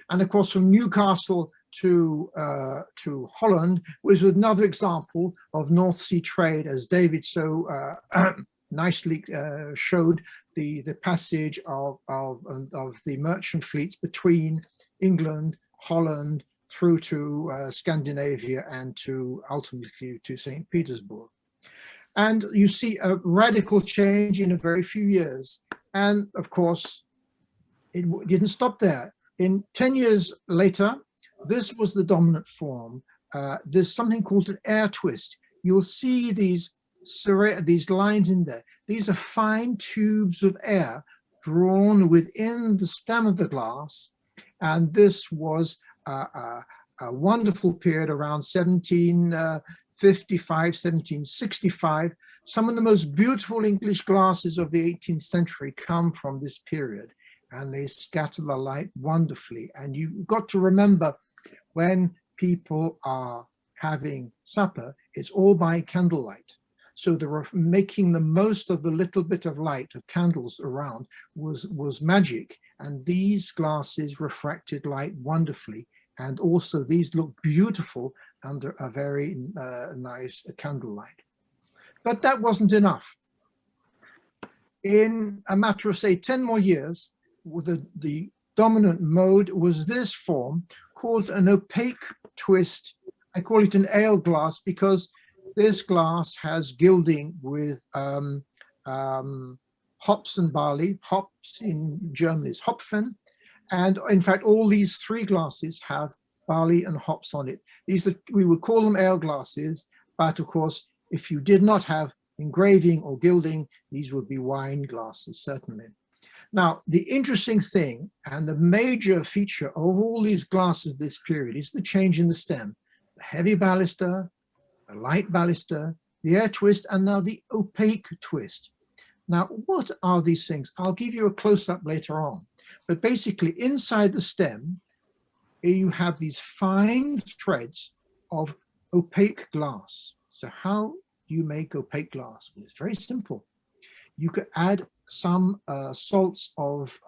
And of course, from Newcastle to Holland was another example of North Sea trade, as David so nicely showed the passage of the merchant fleets between England, Holland, through to Scandinavia, and ultimately to St. Petersburg. And you see a radical change in a very few years. And of course, it didn't stop there. In 10 years later, this was the dominant form. There's something called an air twist. You'll see these lines in there. These are fine tubes of air drawn within the stem of the glass. And this was a wonderful period around 1755, 1765. Some of the most beautiful English glasses of the 18th century come from this period, and they scatter the light wonderfully. And you've got to remember, when people are having supper, it's all by candlelight. So making the most of the little bit of light of candles around was magic. And these glasses refracted light wonderfully. And also these look beautiful under a very nice candlelight. But that wasn't enough. In a matter of, say, 10 more years, the dominant mode was this form called an opaque twist. I call it an ale glass because this glass has gilding with hops and barley. Hops in German is Hopfen. And in fact, all these three glasses have barley and hops on it. These are, we would call them ale glasses, but of course, if you did not have engraving or gilding, these would be wine glasses, certainly. Now, the interesting thing and the major feature of all these glasses of this period is the change in the stem. The heavy baluster, the light baluster, the air twist, and now the opaque twist. Now, what are these things? I'll give you a close-up later on. But basically, inside the stem, you have these fine threads of opaque glass. So how do you make opaque glass? Well, it's very simple. You could add some salts of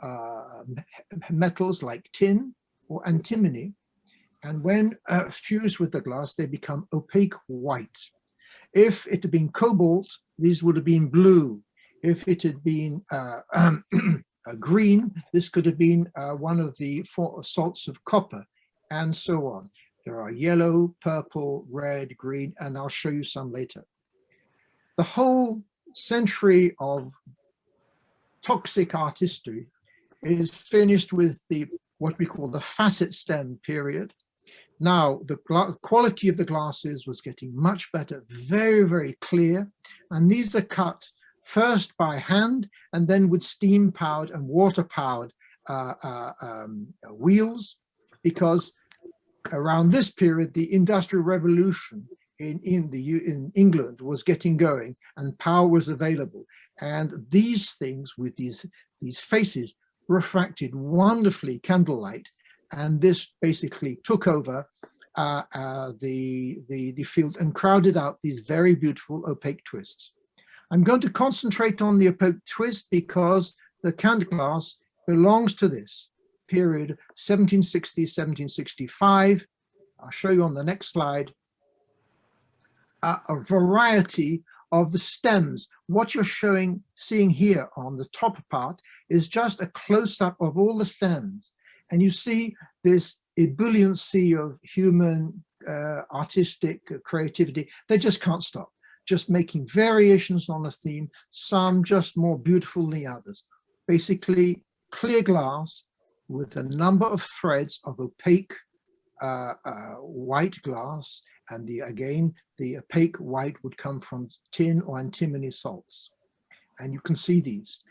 metals like tin or antimony, and when fused with the glass, they become opaque white. If it had been cobalt, these would have been blue. If it had been green, this could have been one of the salts of copper, and so on. There are yellow, purple, red, green, and I'll show you some later. The whole century of toxic artistry is finished with what we call the facet stem period. Now, the quality of the glasses was getting much better, very, very clear. And these are cut first by hand and then with steam-powered and water-powered wheels, because around this period, the Industrial Revolution in England was getting going and power was available. And these things with these faces refracted wonderfully candlelight. And this basically took over the field and crowded out these very beautiful opaque twists. I'm going to concentrate on the opaque twist because the Kant glass belongs to this period, 1760, 1765. I'll show you on the next slide a variety of the stems. What you're seeing here on the top part is just a close-up of all the stems. And you see this ebulliency of human artistic creativity. They just can't stop, just making variations on a theme, some just more beautiful than the others. Basically, clear glass with a number of threads of opaque white glass, and again, the opaque white would come from tin or antimony salts. And you can see these.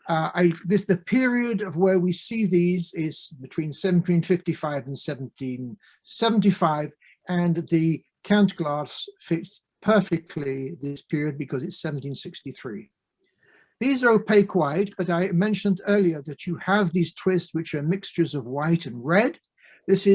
The period of where we see these is between 1755 and 1775, and the Kant glass fits perfectly this period because it's 1763. These are opaque white, but I mentioned earlier that you have these twists which are mixtures of white and red. This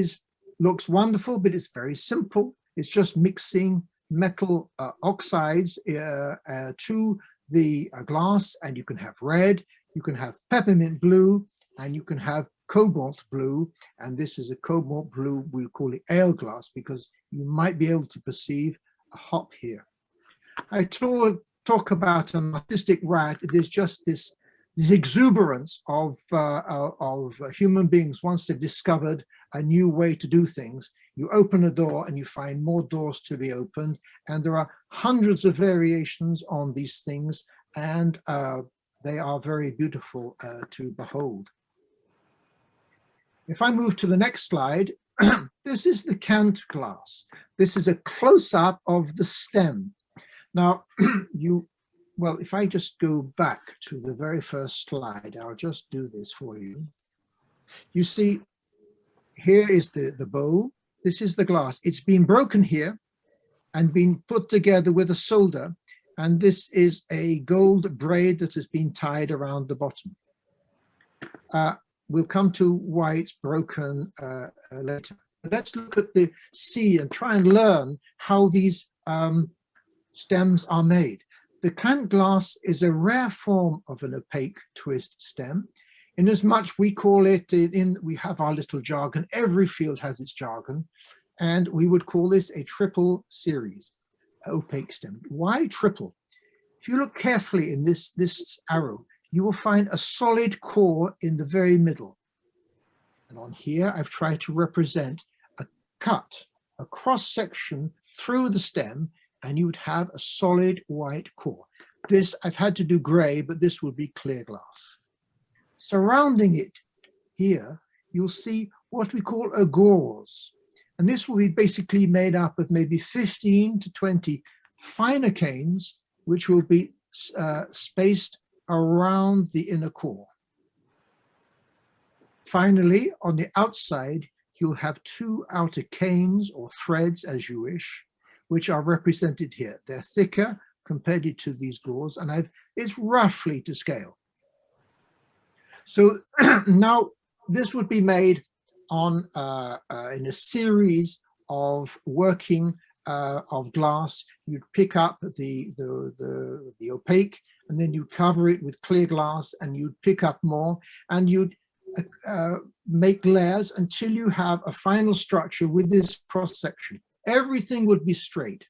looks wonderful, but it's very simple. It's just mixing metal oxides to the glass, and you can have red, you can have peppermint blue, and you can have cobalt blue. And this is a cobalt blue, we'll call it ale glass, because you might be able to perceive a hop here. I talk about an artistic rag. There's just this exuberance of human beings once they've discovered a new way to do things. You open a door and you find more doors to be opened, and there are hundreds of variations on these things, and they are very beautiful to behold. If I move to the next slide, this is the Kant glass. This is a close-up of the stem. Now, well, if I just go back to the very first slide, I'll just do this for you. You see, here is the bowl. This is the glass. It's been broken here and been put together with a solder. And this is a gold braid that has been tied around the bottom. We'll come to why it's broken later. Let's look at the sea and try and learn how these stems are made. the Kant glass is a rare form of an opaque twist stem, inasmuch we call it, we have our little jargon, every field has its jargon, and we would call this a triple series, opaque stem. Why triple? If you look carefully in this arrow, you will find a solid core in the very middle. And on here, I've tried to represent a cut, a cross-section through the stem, and you would have a solid white core. This, I've had to do gray, but this will be clear glass. Surrounding it here, you'll see what we call a gauze. And this will be basically made up of maybe 15 to 20 finer canes, which will be spaced around the inner core. Finally, on the outside, you'll have two outer canes or threads, as you wish, which are represented here. They're thicker compared to these gauze, and it's roughly to scale. So now this would be made on in a series of working of glass. You'd pick up the opaque, and then you cover it with clear glass, and you'd pick up more, and you'd make layers until you have a final structure with this cross section. Everything would be straight.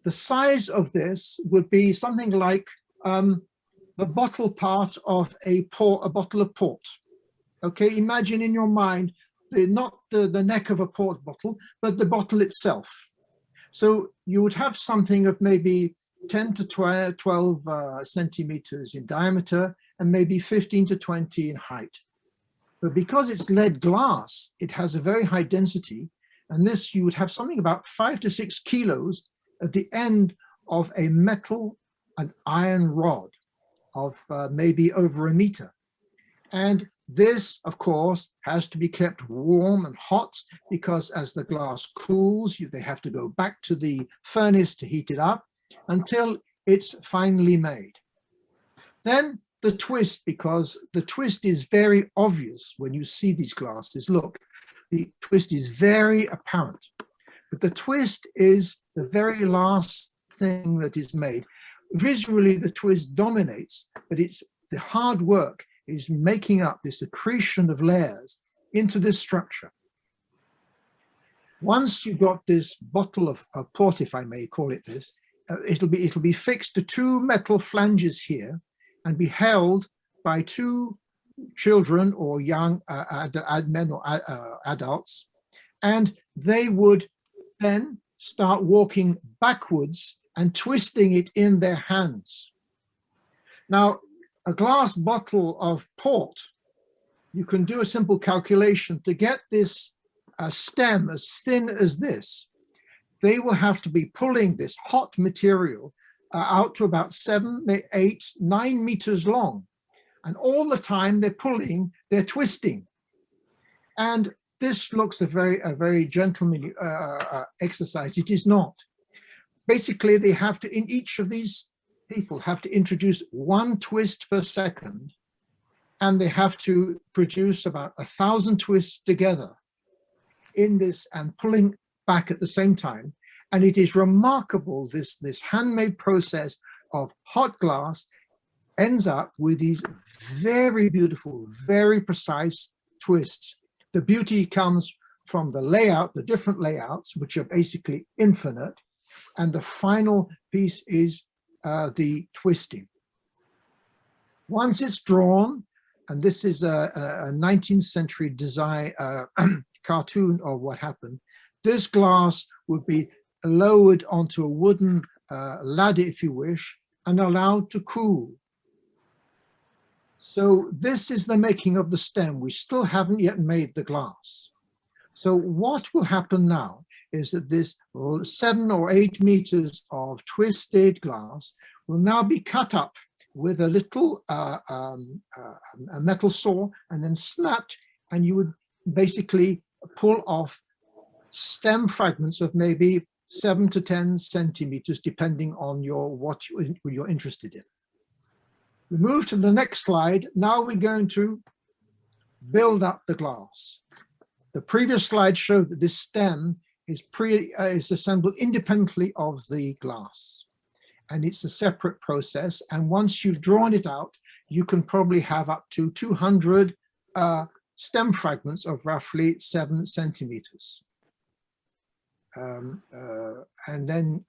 The size of this would be something like the bottle part of a bottle of port. Okay, imagine in your mind not the neck of a port bottle, but the bottle itself. So you would have something of maybe 10 to 12 centimeters in diameter and maybe 15 to 20 in height. But because it's lead glass, it has a very high density, and this you would have something about 5 to 6 kilos at the end of a metal and iron rod of maybe over a meter. And this, of course, has to be kept warm and hot, because as the glass cools, they have to go back to the furnace to heat it up until it's finally made. Then the twist, because the twist is very obvious when you see these glasses. Look, the twist is very apparent, but the twist is the very last thing that is made. Visually, the twist dominates, but it's the hard work is making up this accretion of layers into this structure. Once you've got this bottle of port, if I may call it this, it'll be fixed to two metal flanges here and be held by two children or young men or adults, and they would then start walking backwards and twisting it in their hands. Now, a glass bottle of port, you can do a simple calculation to get this stem as thin as this. They will have to be pulling this hot material out to about 7, 8, 9 meters long. And all the time they're pulling, they're twisting. And this looks a very gentlemanly exercise. It is not. Basically, they have to, in each of these people have to introduce 1 twist per second, and they have to produce about 1,000 twists together in this and pulling back at the same time. And it is remarkable, this handmade process of hot glass ends up with these very beautiful, very precise twists. The beauty comes from the layout, the different layouts, which are basically infinite. And the final piece is the twisting. Once it's drawn, and this is a 19th century design cartoon of what happened, this glass would be lowered onto a wooden ladder, if you wish, and allowed to cool. So this is the making of the stem. We still haven't yet made the glass. So what will happen now is that this 7 or 8 meters of twisted glass will now be cut up with a little a metal saw and then snapped, and you would basically pull off stem fragments of maybe 7 to 10 centimeters, depending on what you're interested in. We move to the next slide. Now we're going to build up the glass. The previous slide showed that this stem is assembled independently of the glass. and it's a separate process. And once you've drawn it out, you can probably have up to 200 stem fragments of roughly 7 centimeters. And then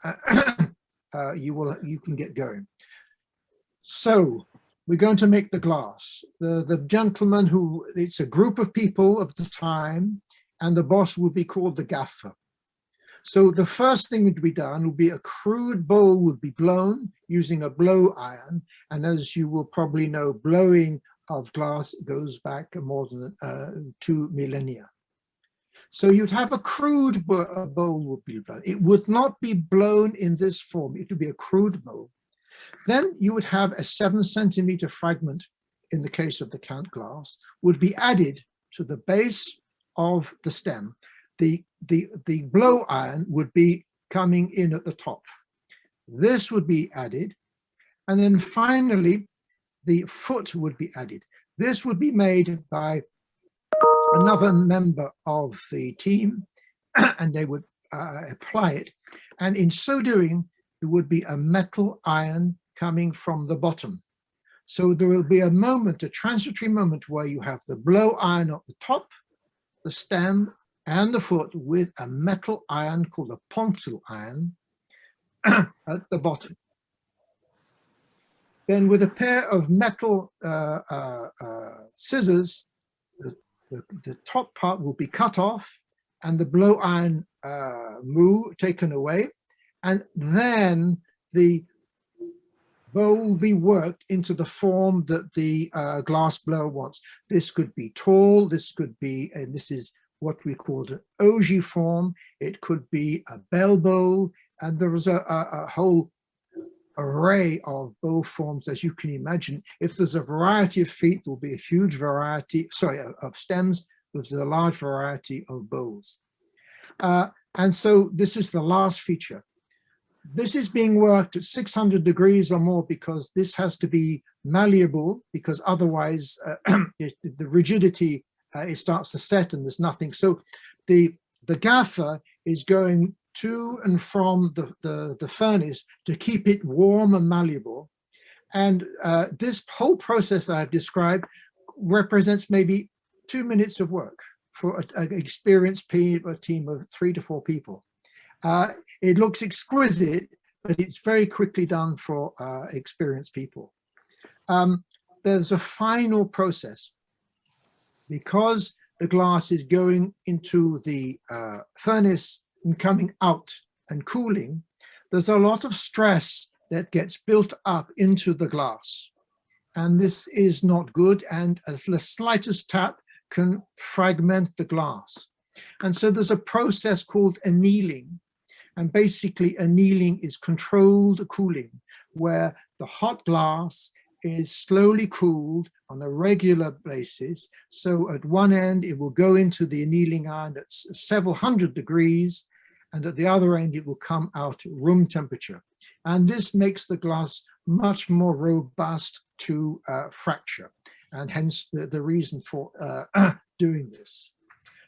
you can get going. So we're going to make the glass. The gentleman who, it's a group of people of the time, and the boss would be called the gaffer. So the first thing would be done would be a crude bowl would be blown using a blow iron. And as you will probably know, blowing of glass goes back more than 2 millennia. So you'd have a crude bowl would be blown. It would not be blown in this form. It would be a crude bowl. Then you would have a 7 centimeter fragment, in the case of the Kant glass, would be added to the base of the stem. The blow iron would be coming in at the top. This would be added. And then finally, the foot would be added. This would be made by another member of the team, and they would apply it. And in so doing, there would be a metal iron coming from the bottom. So there will be a moment, a transitory moment, where you have the blow iron at the top, the stem, and the foot with a metal iron called a pontyl iron at the bottom. Then with a pair of metal scissors, the top part will be cut off and the blow iron taken away. And then the bowl will be worked into the form that the glass blower wants. This could be tall, this could be, and this is what we call an ogiform. It could be a bell bowl, and there is a whole array of bowl forms, as you can imagine. If there's a variety of feet, there'll be a huge variety, of stems. There's a large variety of bowls. And so this is the last feature. This is being worked at 600 degrees or more because this has to be malleable, because otherwise the rigidity, it starts to set and there's nothing. So the gaffer is going to and from the furnace to keep it warm and malleable. And this whole process that I've described represents maybe 2 minutes of work for an experienced team of 3 to 4 people. It looks exquisite, but it's very quickly done for experienced people. There's a final process. Because the glass is going into the furnace and coming out and cooling, there's a lot of stress that gets built up into the glass. And this is not good, and the slightest tap can fragment the glass. And so there's a process called annealing. And basically annealing is controlled cooling, where the hot glass is slowly cooled on a regular basis. So at one end, it will go into the annealing iron at several hundred degrees, and at the other end, it will come out at room temperature. And this makes the glass much more robust to fracture, and hence the reason for doing this.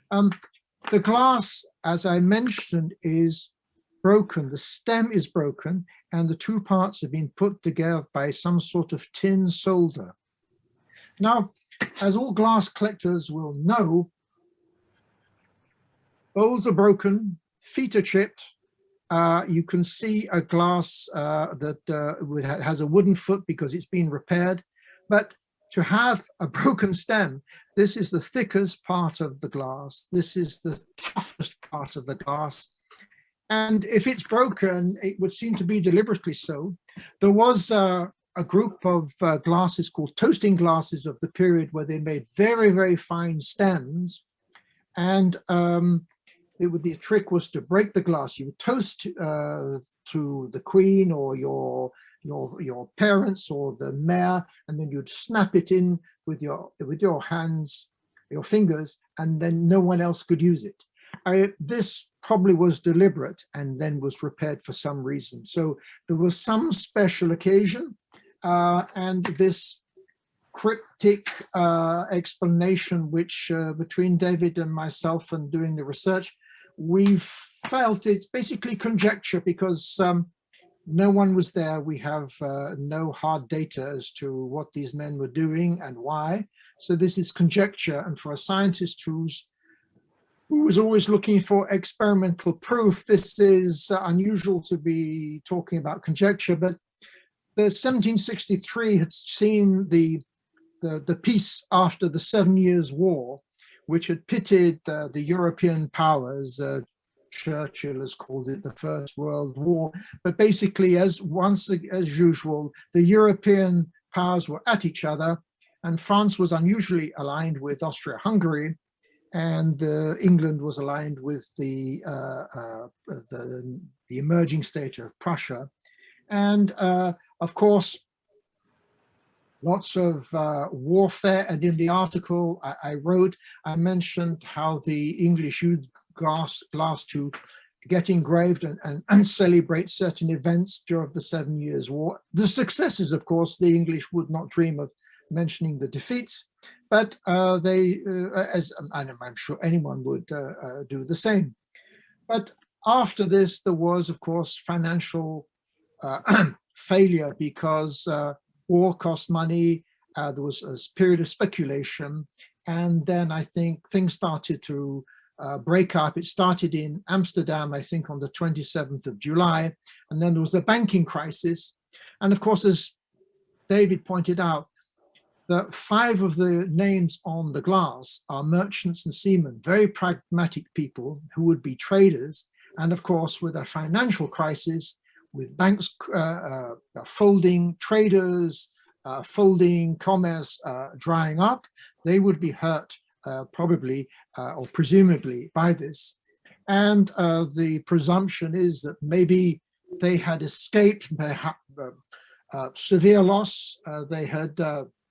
The glass, as I mentioned, is broken. The stem is broken, and the 2 parts have been put together by some sort of tin solder. Now, as all glass collectors will know, bowls are broken, feet are chipped. You can see a glass that has a wooden foot because it's been repaired. But to have a broken stem, this is the thickest part of the glass. This is the toughest part of the glass. And if it's broken, it would seem to be deliberately so. There was a group of glasses called toasting glasses of the period where they made very, very fine stems. And the trick was to break the glass. You would toast to the queen or your parents or the mayor, and then you'd snap it in with your hands, your fingers, and then no one else could use it. This probably was deliberate and then was repaired for some reason. So there was some special occasion, and this cryptic explanation, which between David and myself and doing the research, we felt it's basically conjecture, because no one was there. We have no hard data as to what these men were doing and why. So this is conjecture. And for a scientist who was always looking for experimental proof, this is unusual to be talking about conjecture. But the 1763 had seen the peace after the 7 Years' War, which had pitted the European powers. Churchill has called it the First World War, but basically, as usual, the European powers were at each other, and France was unusually aligned with Austria-Hungary, and England was aligned with the emerging state of Prussia, and of course, lots of warfare. And in the article I wrote, I mentioned how the English used glass to get engraved and celebrate certain events during the 7 Years' War. The successes, of course, the English would not dream of mentioning the defeats, but and I'm sure anyone would do the same. But after this, there was, of course, financial failure, because war cost money. There was a period of speculation, and then I think things started to break up. It started in Amsterdam, I think, on the 27th of July, and then there was the banking crisis. And of course, as David pointed out, the 5 of the names on the glass are merchants and seamen, very pragmatic people who would be traders. And of course, with a financial crisis, with banks folding, traders folding, commerce drying up, they would be hurt probably or presumably by this. And the presumption is that maybe they had escaped severe loss.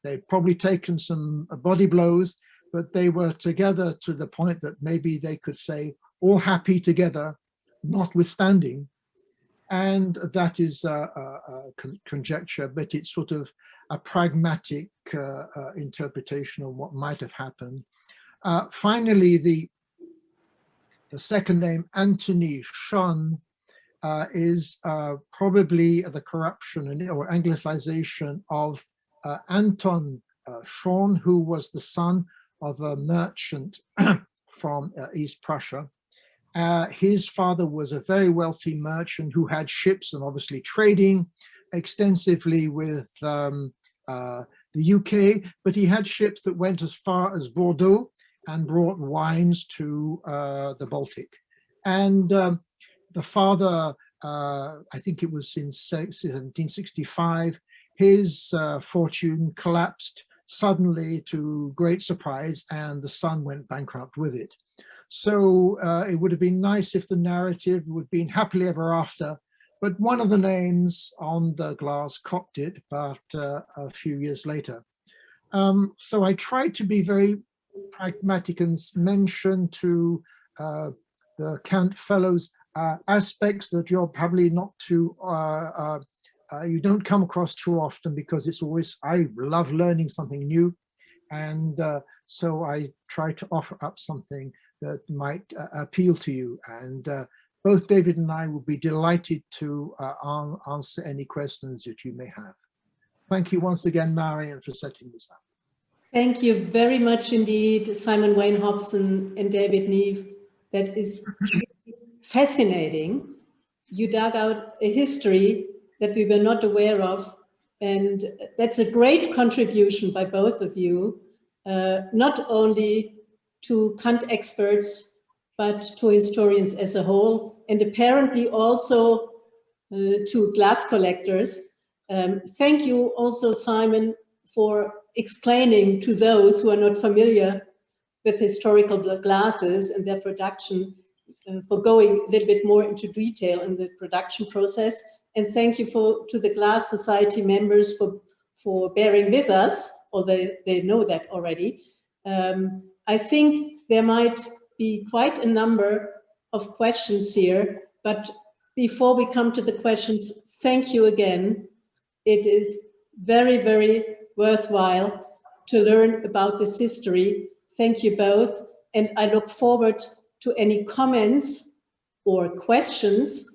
They'd probably taken some body blows, but they were together to the point that maybe they could say, all happy together, notwithstanding. And that is a conjecture, but it's sort of a pragmatic interpretation of what might have happened. Finally, the second name, Anthony Shon, is probably the corruption or anglicization of Anton Schorn, who was the son of a merchant from East Prussia. His father was a very wealthy merchant who had ships and obviously trading extensively with the UK, but he had ships that went as far as Bordeaux and brought wines to the Baltic. And the father, I think it was in 1765, his fortune collapsed suddenly to great surprise, and the son went bankrupt with it. So it would have been nice if the narrative would have been happily ever after, but one of the names on the glass copped it, but a few years later. So I tried to be very pragmatic and mention to the Kant Fellows aspects that you're probably not too, you don't come across too often, because it's always, I love learning something new. And so I try to offer up something that might appeal to you. And both David and I will be delighted to answer any questions that you may have. Thank you once again, Marion, for setting this up. Thank you very much indeed, Simon Wayne Hobson and David Neve. That is fascinating. You dug out a history that we were not aware of, and that's a great contribution by both of you, not only to Kant experts, but to historians as a whole, and apparently also to glass collectors. Thank you also, Simon, for explaining to those who are not familiar with historical glasses and their production, for going a little bit more into detail in the production process. And thank you to the Glass Society members for bearing with us, although they know that already. I think there might be quite a number of questions here, but before we come to the questions, thank you again. It is very, very worthwhile to learn about this history. Thank you both, and I look forward to any comments or questions